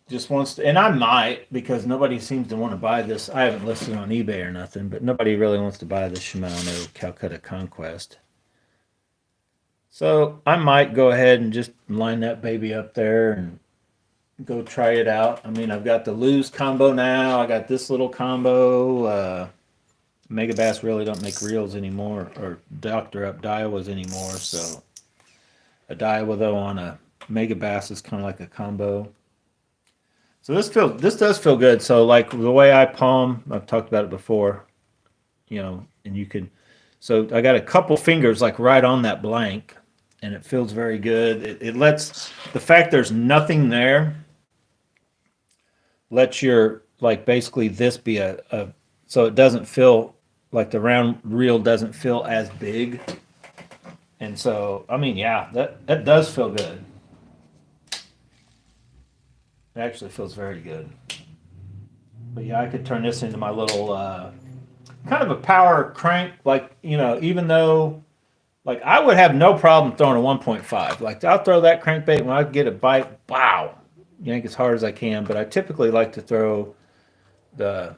just wants to, and I might, because nobody seems to want to buy this. I haven't listed on eBay or nothing, but nobody really wants to buy the Shimano Calcutta Conquest. So I might go ahead and just line that baby up there and go try it out. I mean, I've got the Lose combo now. I got this little combo. Megabass really don't make reels anymore, or Dr. Up Daiwas anymore, so a Daiwa though on a Megabass is kind of like a combo. So this does feel good. So like the way I palm, I've talked about it before, you know, and you can, so I got a couple fingers like right on that blank, and it feels very good. It lets, the fact there's nothing there lets your, like basically this be a so it doesn't feel like the round reel doesn't feel as big. And so, I mean, yeah, that does feel good. It actually feels very good. But yeah, I could turn this into my little kind of a power crank. Like, you know, even though, like, I would have no problem throwing a 1.5. Like, I'll throw that crankbait when I get a bite. Wow, yank as hard as I can. But I typically like to throw the,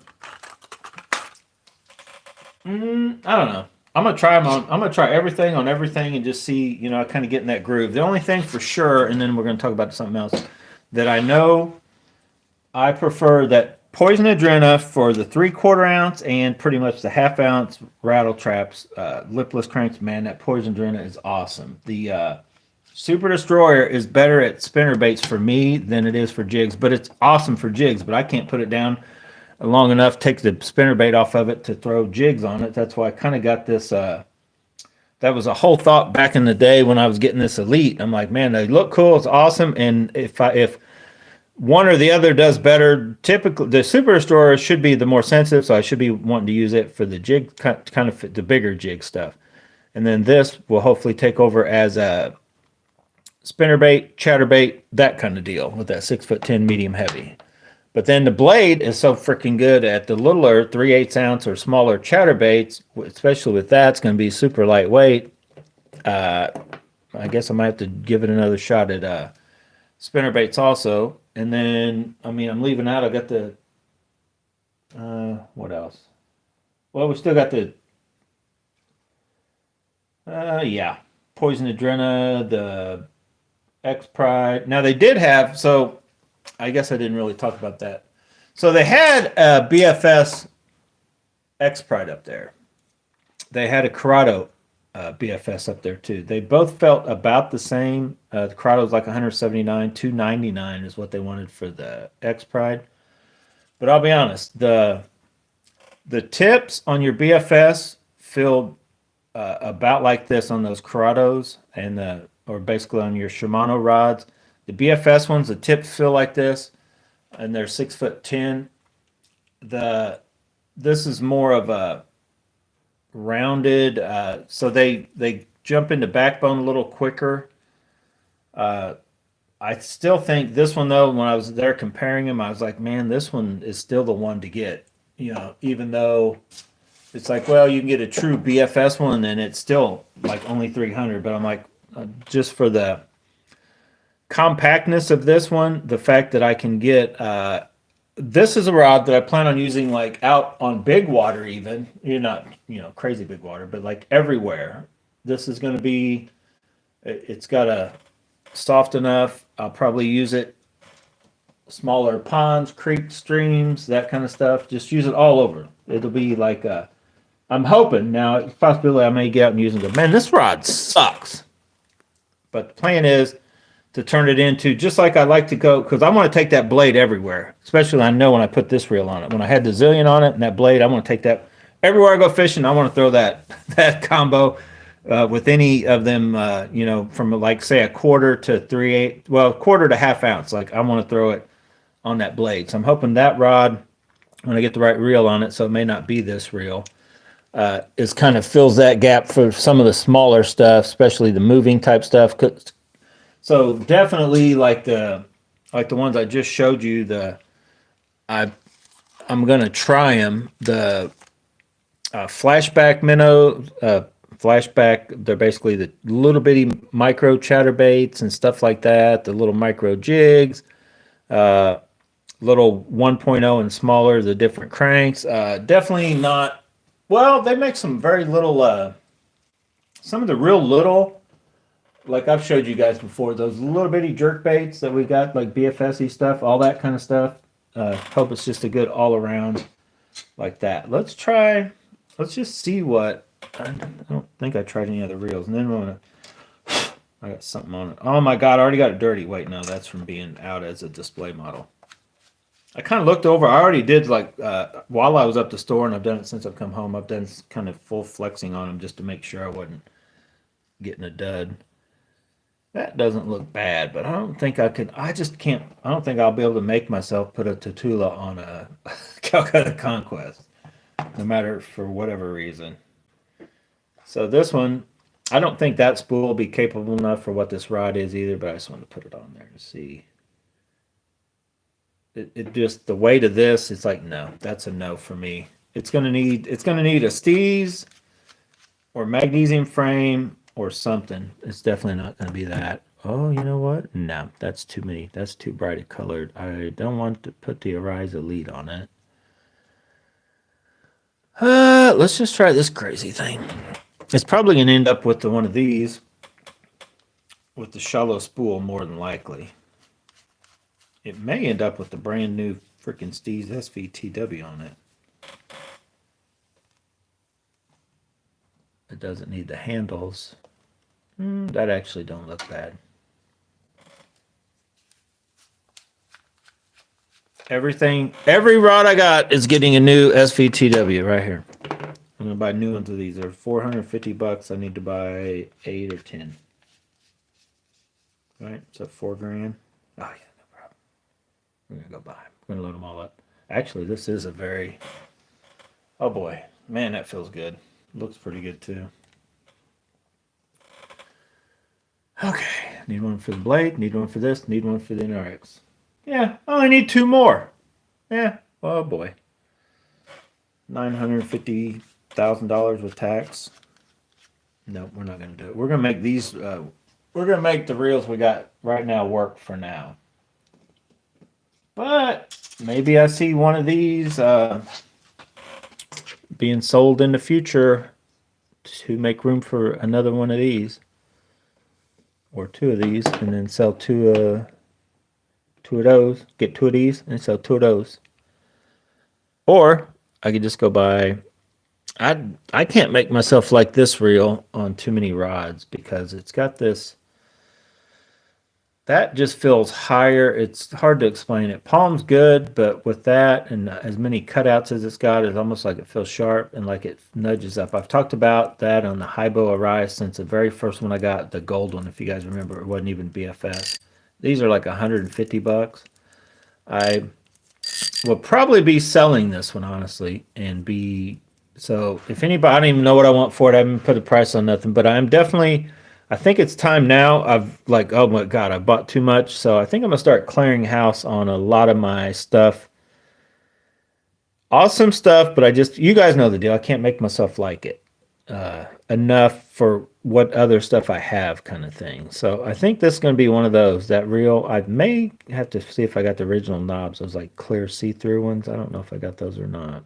I don't know. I'm gonna try them on. I'm gonna try everything on everything and just see, you know, kind of get in that groove. The only thing for sure, and then we're gonna talk about something else that I know I prefer, that Poison Adrena for the 3/4 ounce and pretty much the 1/2 ounce rattle traps, lipless cranks. Man, that Poison Adrena is awesome. The Super Destroyer is better at spinner baits for me than it is for jigs, but it's awesome for jigs. But I can't put it down long enough, take the spinnerbait off of it to throw jigs on it. That's why I kind of got this. That was a whole thought back in the day when I was getting this Elite. I'm like, man, they look cool. It's awesome. And if one or the other does better, typically the Super Restorer should be the more sensitive, so I should be wanting to use it for the jig, kind of the bigger jig stuff. And then this will hopefully take over as a spinnerbait, chatterbait, that kind of deal with that 6'10" medium heavy. But then the blade is so freaking good at the littler 3/8 ounce or smaller chatterbaits, especially with that, it's going to be super lightweight. I guess I might have to give it another shot at spinnerbaits also. And then, I mean, I'm leaving out, I got the, what else? Well, we still got the, yeah, Poison Adrena, the X Pride. Now they did have, so I guess I didn't really talk about that. So they had a BFS X Pride up there. They had a Corrado BFS up there too. They both felt about the same. The Corrado's like 179, 299 is what they wanted for the X Pride. But I'll be honest, the tips on your BFS feel about like this on those Corrados and or basically on your Shimano rods. The BFS ones, the tips feel like this, and they're 6'10". This is more of a rounded, so they jump into backbone a little quicker. I still think this one though, when I was there comparing them, I was like, man, this one is still the one to get. You know, even though it's like, well, you can get a true BFS one, and it's still like only 300. But I'm like, just for the compactness of this one, the fact that I can get this is a rod that I plan on using like out on big water. Even you're not, you know, crazy big water, but like everywhere. This is going to be, it's got a soft enough. I'll probably use it smaller ponds, creeks, streams, that kind of stuff. Just use it all over. It'll be like I'm hoping now, it's a possibility I may get out and use it and go, man, this rod sucks. But the plan is to turn it into, just like I like to go, because I want to take that blade everywhere, especially I know when I put this reel on it. When I had the Zillion on it and that blade, I want to take that everywhere I go fishing. I want to throw that combo with any of them, you know, from like say a quarter to 3/8, well, quarter to half ounce. Like I want to throw it on that blade. So I'm hoping that rod, when I get the right reel on it, so it may not be this reel, is kind of fills that gap for some of the smaller stuff, especially the moving type stuff. So definitely like the ones I just showed you, I'm gonna try them. The flashback minnow, flashback. They're basically the little bitty micro chatterbaits and stuff like that. The little micro jigs, little 1.0 and smaller. The different cranks. Definitely not. Well, they make some very little. Some of the real little. Like I've showed you guys before, those little bitty jerk baits that we got, like BFSy stuff, all that kind of stuff. Hope it's just a good all around like that. Let's just see what, I don't think I tried any other reels. And then we're gonna, I got something on it. Oh my God, I already got it dirty. Wait, no, that's from being out as a display model. I kind of looked over, I already did like, while I was up the store, and I've done it since I've come home, I've done kind of full flexing on them just to make sure I wasn't getting a dud. That doesn't look bad, but I don't think I could. I just can't. I don't think I'll be able to make myself put a Tula on a Calcutta Conquest, no matter for whatever reason. So this one, I don't think that spool will be capable enough for what this rod is either. But I just want to put it on there to see. It just the weight of this. It's like no, that's a no for me. It's gonna need a Steez or magnesium frame. Or something. It's definitely not going to be that. Oh, you know what? No, that's too many. That's too bright colored. I don't want to put the Arise Elite on it. Let's just try this crazy thing. It's probably going to end up with one of these with the shallow spool more than likely. It may end up with the brand new freaking Steez SVTW on it. It doesn't need the handles. That actually don't look bad. Everything, every rod I got is getting a new SVTW right here. I'm gonna buy new ones of these. They're $450. I need to buy 8 or 10. Right, so $4,000. Oh yeah, no problem. We're gonna go buy them. We're gonna load them all up. Actually, this is a very, oh boy, man, that feels good. Looks pretty good too. Okay, need one for the blade, need one for this, need one for the NRX. Yeah, I only need 2 more. Yeah, oh boy. $950,000 with tax. No, we're not gonna do it. We're gonna make these, we're gonna make the reels we got right now work for now. But maybe I see one of these being sold in the future to make room for another one of these. Or 2 of these, and then sell 2 of those. Get 2 of these and sell 2 of those. Or I could just go buy. I can't make myself like this reel on too many rods because it's got this. That just feels higher. It's hard to explain it. Palm's good, but with that and as many cutouts as it's got, it's almost like it feels sharp and like it nudges up. I've talked about that on the Hybo Arise since the very first one I got, the gold one, if you guys remember. It wasn't even BFS. These are like $150. I will probably be selling this one, honestly, and be... So if anybody, I don't even know what I want for it. I haven't put a price on nothing, but I'm definitely... I think it's time now. I've like, oh my God, I bought too much. So I think I'm going to start clearing house on a lot of my stuff. Awesome stuff, but you guys know the deal. I can't make myself like it enough for what other stuff I have kind of thing. So I think this is going to be one of those. That reel, I may have to see if I got the original knobs. Those like clear see-through ones. I don't know if I got those or not.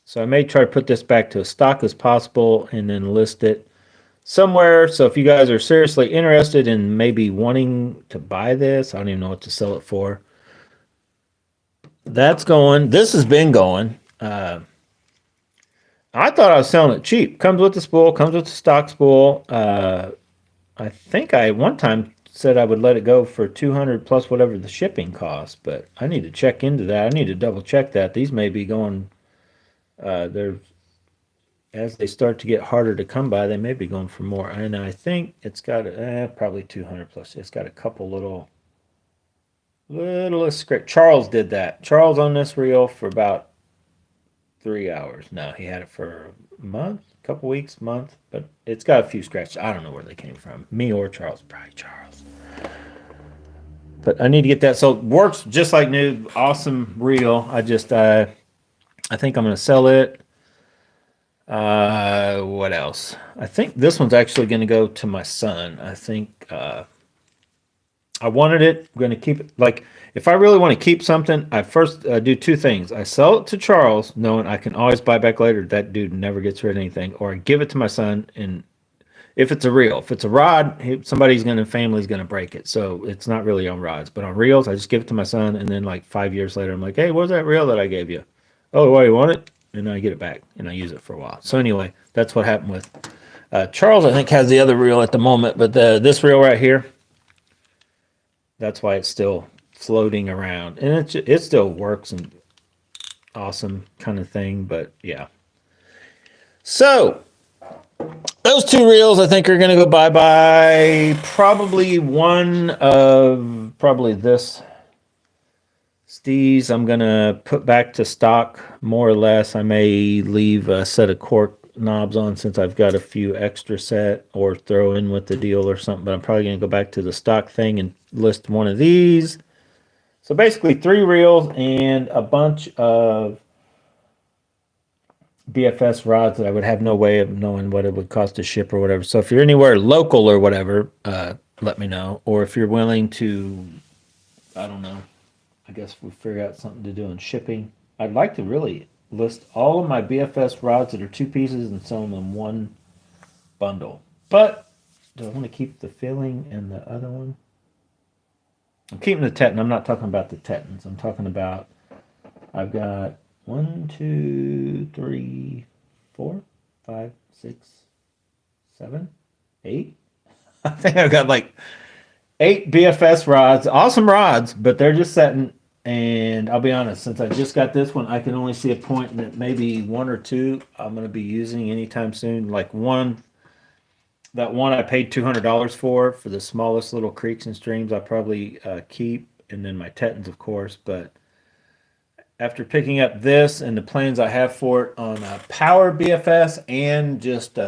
So I may try to put this back to as stock as possible and then list it somewhere. So if you guys are seriously interested in maybe wanting to buy this, I don't even know what to sell it for. That's going. This has been going. I thought I was selling it cheap. Comes with the spool, comes with the stock spool. I think I one time said I would let it go for 200 plus whatever the shipping costs, but I need to check into that. I need to double check that. These may be going, they're as they start to get harder to come by, they may be going for more. And I think it's got probably 200 plus. It's got a couple little script. Charles did that. Charles on this reel for about 3 hours. No, he had it for a month, a couple weeks, month, but it's got a few scratches. I don't know where they came from. Me or Charles. Probably Charles. But I need to get that. So it works just like new. Awesome reel. I think I'm going to sell it. What else? I think this one's actually going to go to my son. I think I wanted it. I'm going to keep it. Like, if I really want to keep something, I first do 2 things. I sell it to Charles, knowing I can always buy back later. That dude never gets rid of anything. Or I give it to my son, and if it's a reel. If it's a rod, family's going to break it. So it's not really on rods. But on reels, I just give it to my son, and then like 5 years later, I'm like, hey, where's that reel that I gave you? Oh, why you want it? And I get it back, and I use it for a while. So anyway, that's what happened with Charles. I think has the other reel at the moment, but this reel right here, that's why it's still floating around, and it still works and awesome kind of thing. But yeah, so those 2 reels I think are going to go bye-bye. Probably one of this. These I'm going to put back to stock more or less. I may leave a set of cork knobs on since I've got a few extra set, or throw in with the deal or something, but I'm probably going to go back to the stock thing and list one of these. So basically 3 reels and a bunch of BFS rods that I would have no way of knowing what it would cost to ship or whatever. So if you're anywhere local or whatever, let me know. Or if you're willing to, I don't know, I guess we'll figure out something to do in shipping. I'd like to really list all of my BFS rods that are 2 pieces and sell them in one bundle. But do I want to keep the filling and the other one? I'm keeping the Teton. I'm not talking about the Tetons. I'm talking about, I've got 1, 2, 3, 4, 5, 6, 7, 8. I think I've got like 8 BFS rods. Awesome rods, but they're just setting And I'll be honest, since I just got this one, I can only see a point that maybe one or two I'm going to be using anytime soon. Like that one I paid $200 for the smallest little creeks and streams, I probably keep, and then my Tettons, of course. But after picking up this and the plans I have for it on power BFS and just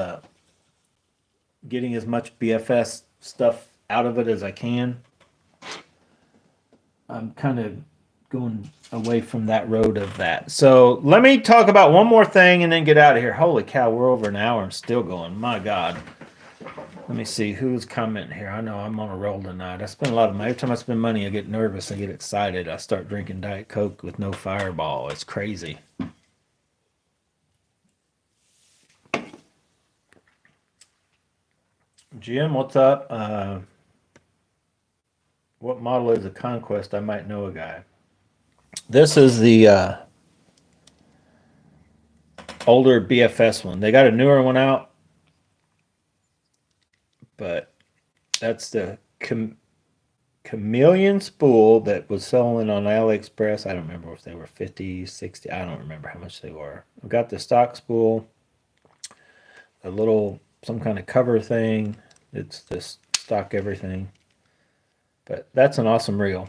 getting as much BFS stuff out of it as I can, I'm kind of going away from that road of that. So let me talk about one more thing and then get out of here. Holy cow, we're over an hour and still going. My God. Let me see who's commenting here. I know I'm on a roll tonight. I spend a lot of money. Every time I spend money, I get nervous. I get excited. I start drinking Diet Coke with no Fireball. It's crazy. Jim, what's up? What model is a Conquest? I might know a guy. This is the older BFS one. They got a newer one out, but that's the chameleon spool that was selling on AliExpress. I don't remember if they were 50, 60. I don't remember how much they were. I've got the stock spool, a little, some kind of cover thing. It's this stock everything. But that's an awesome reel.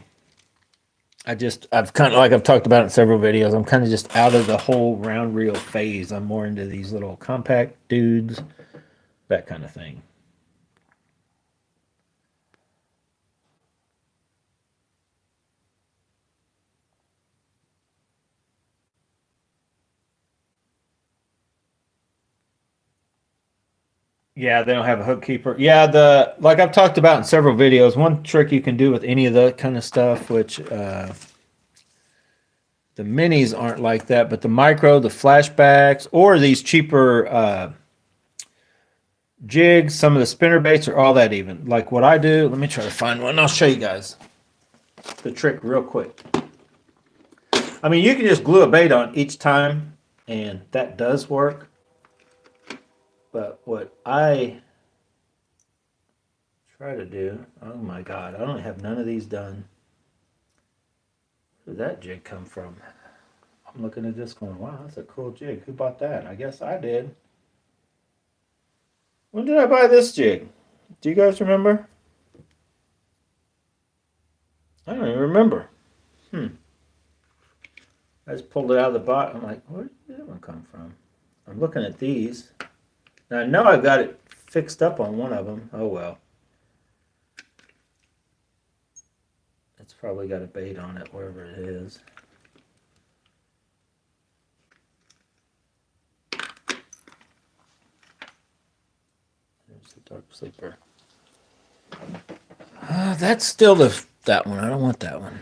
I've kind of, like I've talked about in several videos, I'm kind of just out of the whole round reel phase. I'm more into these little compact dudes, that kind of thing. Yeah, they don't have a hook keeper. Yeah, like I've talked about in several videos, one trick you can do with any of that kind of stuff, which the minis aren't like that, but the micro, the flashbacks, or these cheaper jigs, some of the spinner baits are all that even. Like what I do, let me try to find one. I'll show you guys the trick real quick. I mean, you can just glue a bait on each time, and that does work. But what I try to do, oh my God, I don't have none of these done. Where did that jig come from? I'm looking at this going, wow, that's a cool jig. Who bought that? I guess I did. When did I buy this jig? Do you guys remember? I don't even remember. I just pulled it out of the box. I'm like, where did that one come from? I'm looking at these. Now, I know I've got it fixed up on one of them. Oh, well. It's probably got a bait on it, wherever it is. There's the Dark Sleeper. That's still that one. I don't want that one.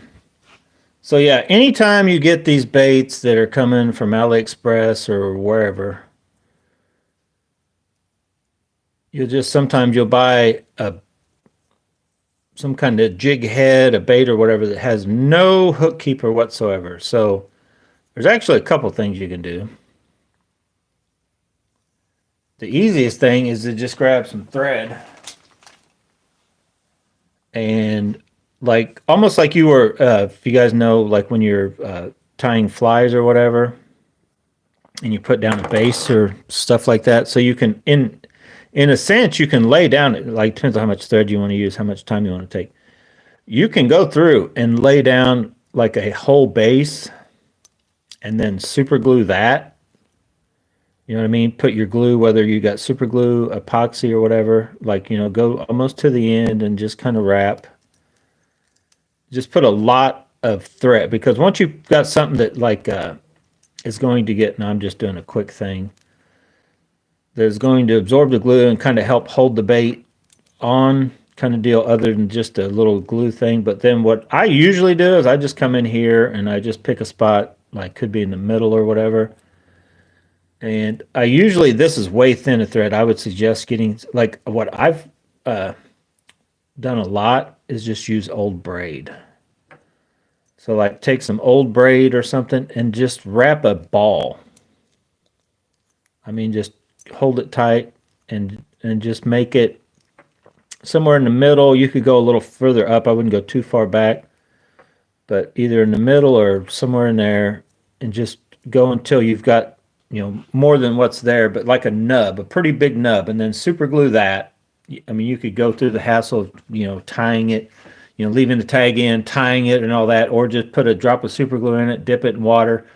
So, yeah, anytime you get these baits that are coming from AliExpress or wherever, sometimes you'll buy some kind of jig head, a bait or whatever that has no hook keeper whatsoever. So there's actually a couple things you can do. The easiest thing is to just grab some thread and like almost like you were, if you guys know, like when you're tying flies or whatever, and you put down a base or stuff like that, so you can in a sense, you can lay down, like, depends on how much thread you want to use, how much time you want to take. You can go through and lay down like a whole base and then super glue that. You know what I mean? Put your glue, whether you got super glue, epoxy, or whatever, like, go almost to the end and just kind of wrap. Just put a lot of thread, because once you've got something that like is going to get, and I'm just doing a quick thing, that's going to absorb the glue and kind of help hold the bait on, kind of deal, other than just a little glue thing. But then what I usually do is I just come in here and I just pick a spot, like could be in the middle or whatever. And I usually, this is way thin a thread. I would suggest getting, like what I've done a lot is just use old braid. So like take some old braid or something and just wrap a ball. I mean, just hold it tight and just make it somewhere in the middle. You could go a little further up. I wouldn't go too far back. but either in the middle or somewhere in there, and just go until you've got, more than what's there, but like a nub, a pretty big nub, and then super glue that. I mean, you could go through the hassle of, tying it, leaving the tag in, tying it and all that, or just put a drop of super glue in it, dip it in water,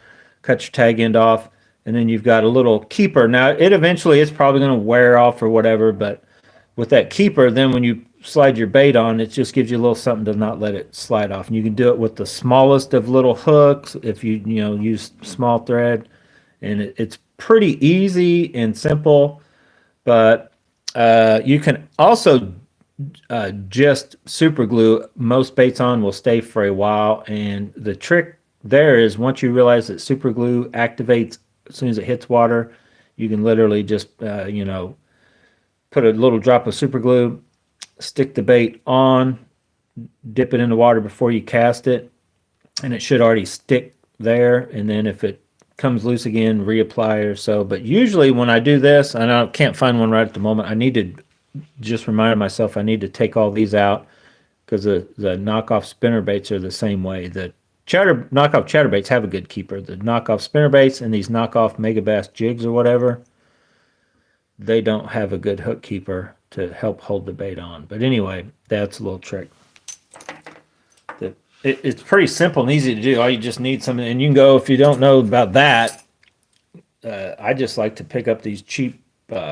cut your tag end off, and then you've got a little keeper. Now, it's probably going to wear off or whatever, but with that keeper, then when you slide your bait on, it just gives you a little something to not let it slide off. And you can do it with the smallest of little hooks if you use small thread, and it's pretty easy and simple. But you can also just super glue most baits on, will stay for a while. And the trick there is, once you realize that super glue activates as soon as it hits water, you can literally just put a little drop of super glue, stick the bait on, dip it in the water before you cast it, and it should already stick there. And then if it comes loose again, reapply or so. But usually when I do this, and I can't find one right at the moment, I need to just remind myself I need to take all these out, because the knockoff spinner baits are the same way. The knockoff chatterbaits have a good keeper. The knockoff spinner baits and these knockoff mega bass jigs or whatever, they don't have a good hook keeper to help hold the bait on. But anyway, that's a little trick. It's pretty simple and easy to do. All you just need something, and you can go, if you don't know about that, I just like to pick up these cheap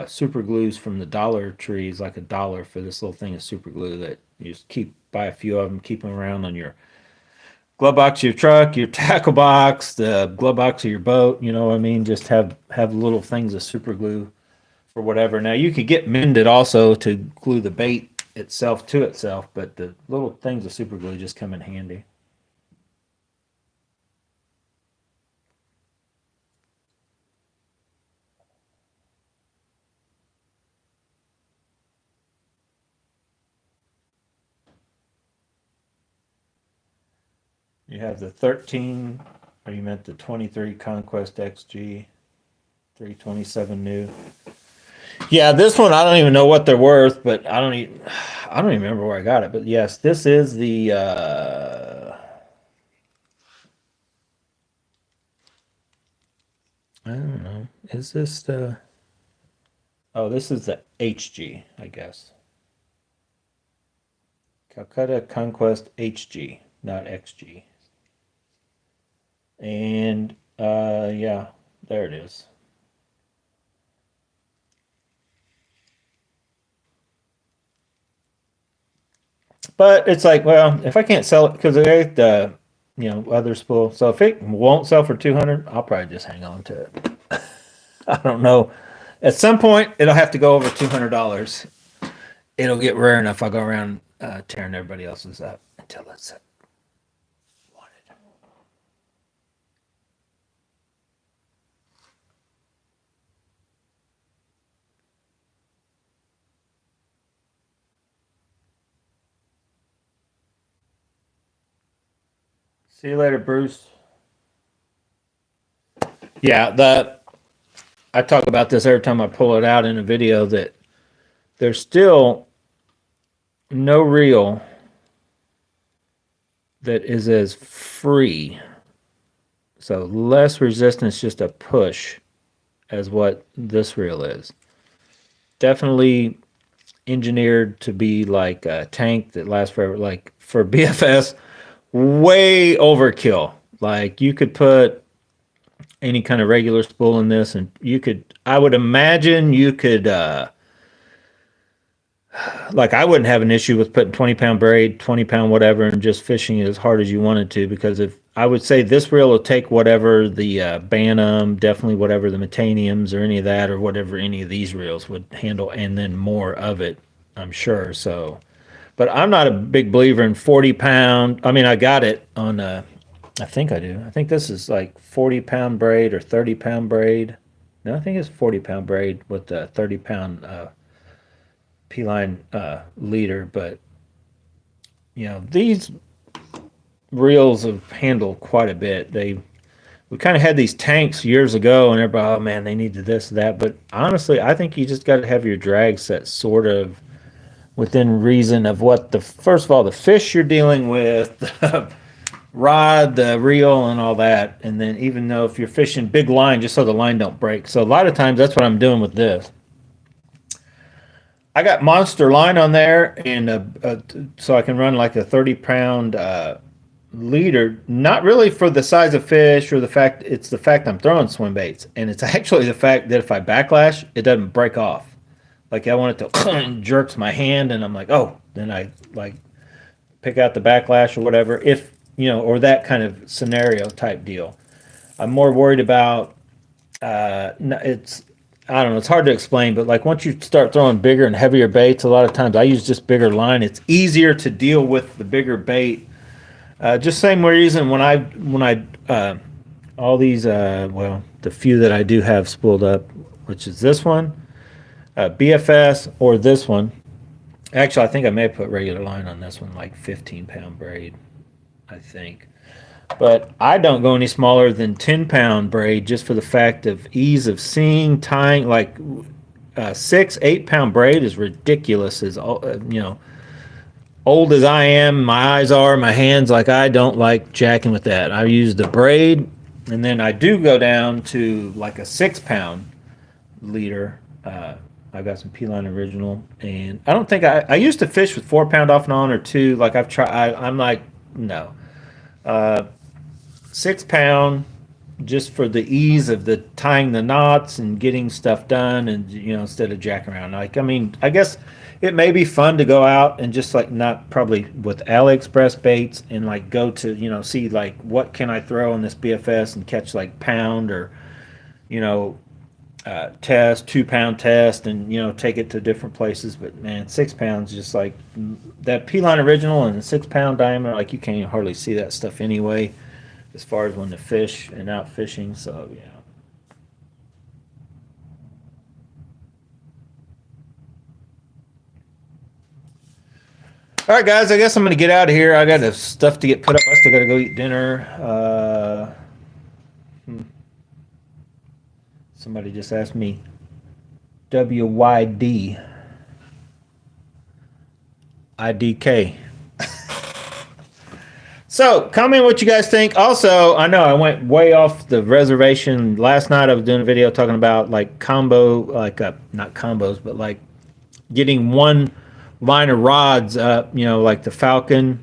super glues from the Dollar Trees, like $1 for this little thing of super glue that you just buy a few of them, keep them around on your glove box of your truck, your tackle box, the glove box of your boat. You know what I mean? Just have little things of super glue for whatever. Now, you could get mended also to glue the bait itself to itself, but the little things of super glue just come in handy. You have the 13, or you meant the 23 Conquest XG, 327 new. Yeah, this one, I don't even know what they're worth, but I don't even remember where I got it. But yes, this is the I don't know. Is this the Oh, this is the HG, I guess. Calcutta Conquest HG, not XG. And yeah, there it is. But it's like, well, if I can't sell it, because I ate the other spool, so if it won't sell for 200, I'll probably just hang on to it. I don't know. At some point, it'll have to go over $200. It'll get rare enough. I'll go around tearing everybody else's up until it's wanted. See you later, Bruce. Yeah, I talk about this every time I pull it out in a video, that there's still no reel that is as free, so less resistance, just a push, as what this reel is. Definitely engineered to be like a tank that lasts forever. Like for BFS, way overkill. Like you could put any kind of regular spool in this, and I would imagine you could like, I wouldn't have an issue with putting 20-pound braid, 20-pound whatever, and just fishing it as hard as you wanted to, because if I would say this reel will take whatever the Bantam, definitely whatever the Metaniums or any of that, or whatever any of these reels would handle, and then more of it, I'm sure. So, but I'm not a big believer in 40-pound. I mean, I got it on I think I do. I think this is like 40-pound braid or 30-pound braid. No, I think it's 40-pound braid with the 30-pound P-line leader. But these reels have handled quite a bit. We kind of had these tanks years ago, and everybody, oh man, they needed this, that. But honestly, I think you just got to have your drag set sort of within reason of what first of all, the fish you're dealing with, rod, the reel, and all that. And then even though if you're fishing big line, just so the line don't break. So a lot of times that's what I'm doing with this. I got monster line on there, and so I can run like a 30-pound leader. Not really for the size of fish or the fact it's the fact I'm throwing swim baits, and it's actually the fact that if I backlash, it doesn't break off. Like I want it to jerks my hand, and I'm like, oh, then I like pick out the backlash or whatever. If or that kind of scenario type deal. I'm more worried about it's I don't know, it's hard to explain, but like once you start throwing bigger and heavier baits, a lot of times I use just bigger line. It's easier to deal with the bigger bait. Just same reason when I all these well, the few that I do have spooled up, which is this one, BFS, or this one. Actually, I think I may put regular line on this one, like 15-pound braid, I think. But I don't go any smaller than 10-pound braid just for the fact of ease of seeing, tying. Like 6, 8-pound braid is ridiculous. As old as I am, my eyes are, my hands. Like I don't like jacking with that. I use the braid, and then I do go down to like a 6-pound leader. I've got some P-Line Original, and I don't think I used to fish with 4-pound off and on or 2. Like I've tried. I'm like no. 6-pound, just for the ease of the tying the knots and getting stuff done, and instead of jacking around. Like I mean, I guess it may be fun to go out and just like not probably with AliExpress baits and like go to see like what can I throw on this BFS and catch like pound or test 2-pound test and take it to different places. But man, 6 pounds, just like that P-Line Original and 6-pound diameter, like you can't even hardly see that stuff anyway as far as when to fish and out fishing. So yeah. All right, guys, I guess I'm gonna get out of here. I got stuff to get put up. I still gotta go eat dinner. Somebody just asked me WYD IDK. So, comment what you guys think. Also, I know I went way off the reservation. Last night I was doing a video talking about like combo, like not combos, but like getting one line of rods up, like the Falcon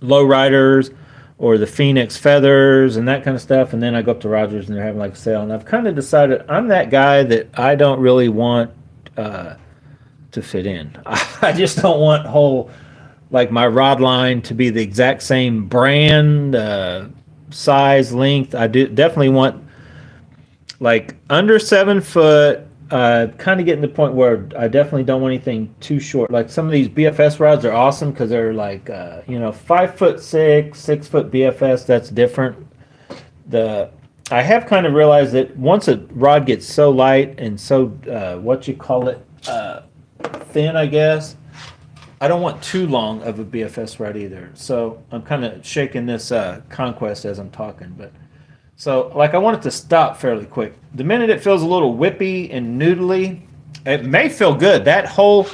lowriders or the Phoenix feathers and that kind of stuff. And then I go up to Rogers and they're having like a sale. And I've kind of decided I'm that guy that I don't really want to fit in. I just don't want whole, like my rod line to be the exact same brand, size, length. I do definitely want like under 7 foot, kind of getting to the point where I definitely don't want anything too short. Like some of these BFS rods are awesome because they're like 5'6", 6 foot BFS. That's different. I have kind of realized that once a rod gets so light and so thin, I guess, I don't want too long of a BFS rod either. So I'm kind of shaking this Conquest as I'm talking, but. So, like, I want it to stop fairly quick. The minute it feels a little whippy and noodly, it may feel good. That whole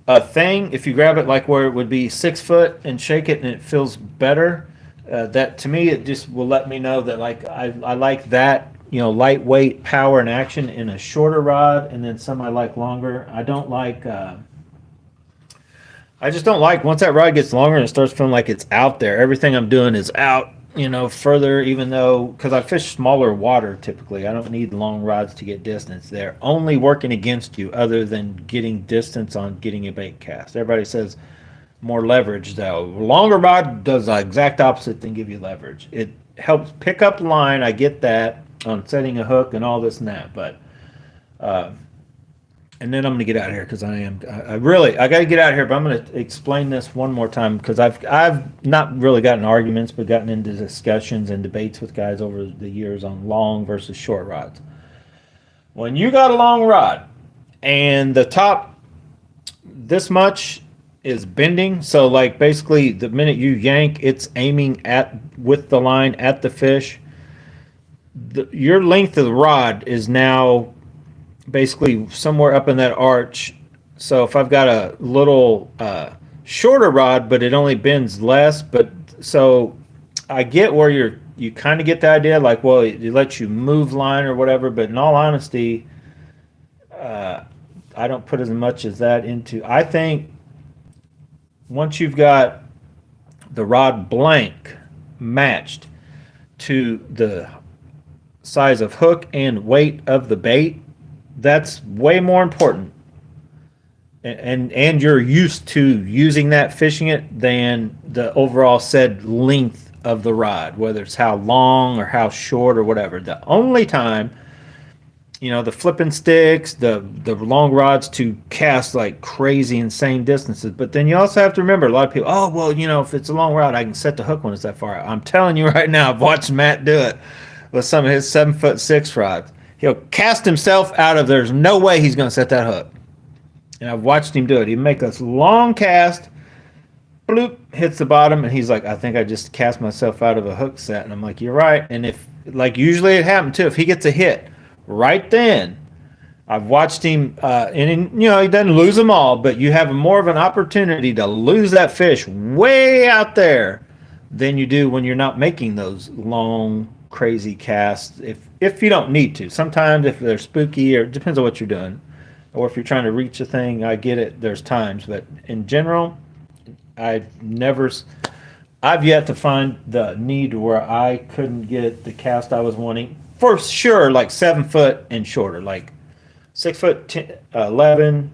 thing, if you grab it like where it would be 6 foot and shake it and it feels better, that to me, it just will let me know that, like, I like that, lightweight power and action in a shorter rod, and then some I like longer. I don't like, I just don't like once that rod gets longer and it starts feeling like it's out there. Everything I'm doing is out. Further, even though, because I fish smaller water typically, I don't need long rods to get distance. They're only working against you other than getting distance on getting a bait cast. Everybody says more leverage, though. Longer rod does the exact opposite than give you leverage. It helps pick up line. I get that on setting a hook and all this and that, but and then I'm gonna get out of here because I got to get out of here. But I'm gonna explain this one more time because I've not really gotten arguments, but gotten into discussions and debates with guys over the years on long versus short rods. When you got a long rod and the top this much is bending, so like basically the minute you yank, it's aiming with the line at the fish. Your length of the rod is now basically somewhere up in that arch. So if I've got a little shorter rod, but it only bends less, but so I get where you kind of get the idea, like, well, it lets you move line or whatever, but in all honesty, I don't put as much as that into. I think once you've got the rod blank matched to the size of hook and weight of the bait, that's way more important. And you're used to using that, fishing it, than the overall said length of the rod, whether it's how long or how short or whatever. The only time, the flipping sticks, the long rods to cast like crazy, insane distances. But then you also have to remember, a lot of people, oh, well, if it's a long rod, I can set the hook when it's that far out. I'm telling you right now, I've watched Matt do it with some of his 7'6" rods. He'll cast himself out of, there's no way he's going to set that hook. And I've watched him do it. He'd make this long cast, bloop, hits the bottom, and he's like, I think I just cast myself out of a hook set. And I'm like, you're right. And if, like, usually it happened too, if he gets a hit right then, I've watched him, and he doesn't lose them all, but you have more of an opportunity to lose that fish way out there than you do when you're not making those long, crazy casts. If you don't need to, sometimes if they're spooky, or it depends on what you're doing, or if you're trying to reach a thing, I get it. There's times, but in general, I've yet to find the need where I couldn't get the cast I was wanting. For sure, like 7 foot and shorter, like 6'11", 6'10",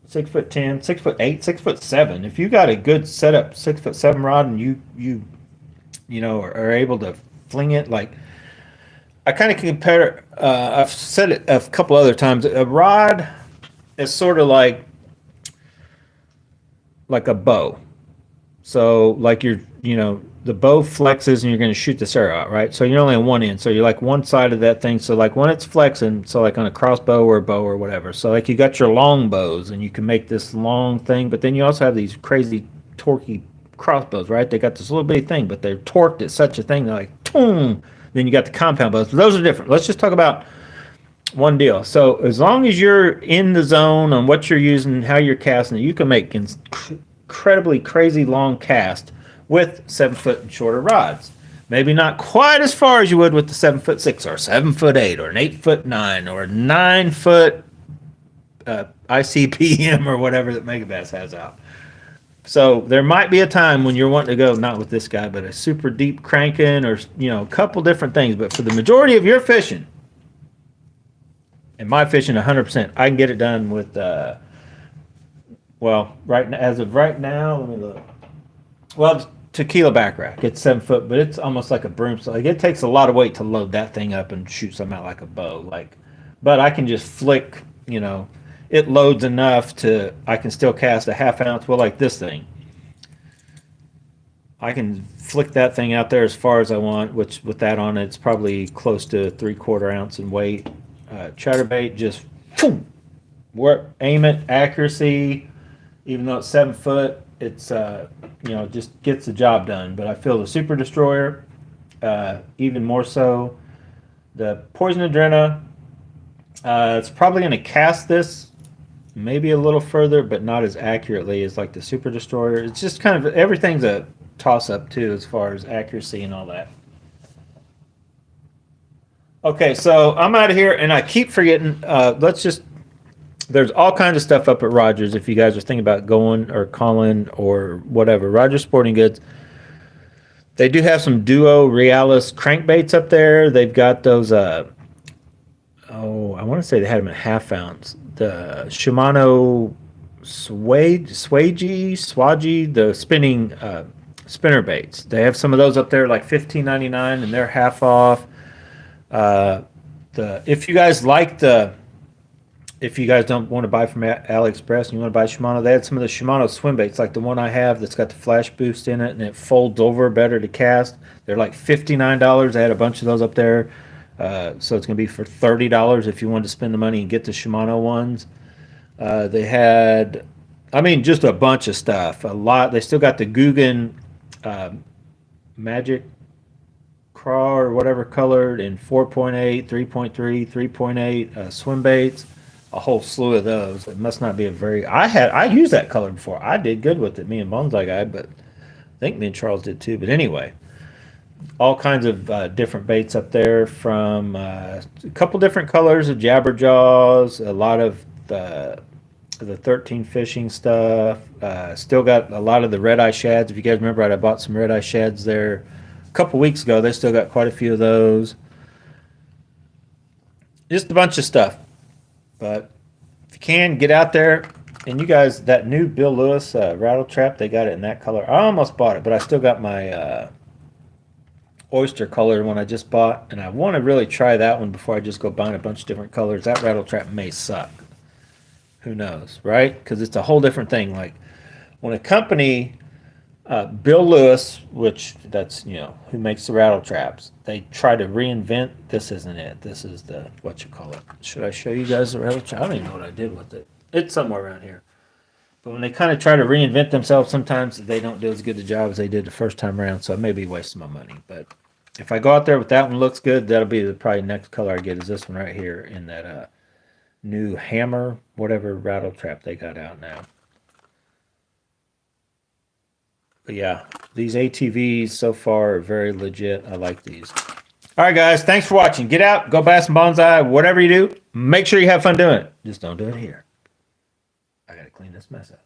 6'8", 6'7". If you got a good setup 6'7" rod and you are able to fling it, like I kind of compare. I've said it a couple other times. A rod is sort of like a bow. So like the bow flexes and you're going to shoot this arrow out, right? So you're only on one end. So you're like one side of that thing. So like when it's flexing, so like on a crossbow or a bow or whatever. So like you got your long bows and you can make this long thing, but then you also have these crazy torquey crossbows, right? They got this little bitty thing, but they're torqued at such a thing. They're like, boom. Then you got the compound bows. Those are different. Let's just talk about one deal. So as long as you're in the zone on what you're using, how you're casting it, you can make incredibly crazy long cast with 7 foot and shorter rods. Maybe not quite as far as you would with the 7'6" or 7'8" or an 8'9" or 9 foot ICPM or whatever that Megabass has out. So there might be a time when you're wanting to go, not with this guy, but a super deep cranking or a couple different things. But for the majority of your fishing, and my fishing 100%, I can get it done with as of right now, let me look. Well, tequila back rack. It's 7 foot, but it's almost like a broom. So like it takes a lot of weight to load that thing up and shoot something out like a bow. But I can just flick, it loads enough to, I can still cast a ½ ounce. Well, like this thing, I can flick that thing out there as far as I want, which with that on it, it's probably close to 3/4 ounce in weight. Chatterbait, just boom, aim it, accuracy, even though it's 7 foot, it's just gets the job done. But I feel the Super Destroyer, even more so. The Poison Adrena, it's probably going to cast this maybe a little further, but not as accurately as like the Super Destroyer. It's just kind of, everything's a toss up too as far as accuracy and all that. Okay, so I'm out of here, and I keep forgetting. There's all kinds of stuff up at Rogers if you guys are thinking about going or calling or whatever. Rogers Sporting Goods. They do have some Duo Realis crankbaits up there. They've got those, I want to say they had them at ½ ounce. The Shimano Swaggy, the spinning spinner baits. They have some of those up there, like $15.99, and they're half off. If you guys don't want to buy from AliExpress and you want to buy Shimano, they had some of the Shimano swim baits, like the one I have that's got the flash boost in it and it folds over better to cast. They're like $59. They had a bunch of those up there. So it's going to be for $30 if you wanted to spend the money and get the Shimano ones. They had, just a bunch of stuff. A lot. They still got the Guggen Magic Craw or whatever colored in 4.8, 3.3, 3.8 swim baits. A whole slew of those. It must not be I used that color before. I did good with it, me and Bonsai Guy, but I think me and Charles did too. But anyway, all kinds of different baits up there from a couple different colors of jabberjaws, a lot of the 13 fishing stuff. Still got a lot of the red eye shads. If you guys remember, I bought some red eye shads there a couple weeks ago. They still got quite a few of those. Just a bunch of stuff. But if you can, get out there. And you guys, that new Bill Lewis rattle trap, they got it in that color. I almost bought it, but I still got my oyster color one I just bought. And I want to really try that one before I just go buying a bunch of different colors. That rattle trap may suck. Who knows, right? Because it's a whole different thing. Like when a company, Bill Lewis, which that's, you know, who makes the rattle traps, they try to reinvent. This isn't it. This is the, what you call it. Should I show you guys the rattle trap? I don't even know what I did with it. It's somewhere around here. But when they kind of try to reinvent themselves, sometimes they don't do as good a job as they did the first time around. So I may be wasting my money. But if I go out there with that one looks good, that'll be the probably next color I get is this one right here in that new hammer, whatever rattle trap they got out now. But yeah, these ATVs so far are very legit. I like these. All right, guys, thanks for watching. Get out, go bass some bonsai, whatever you do, make sure you have fun doing it. Just don't do it here. I got to clean this mess up.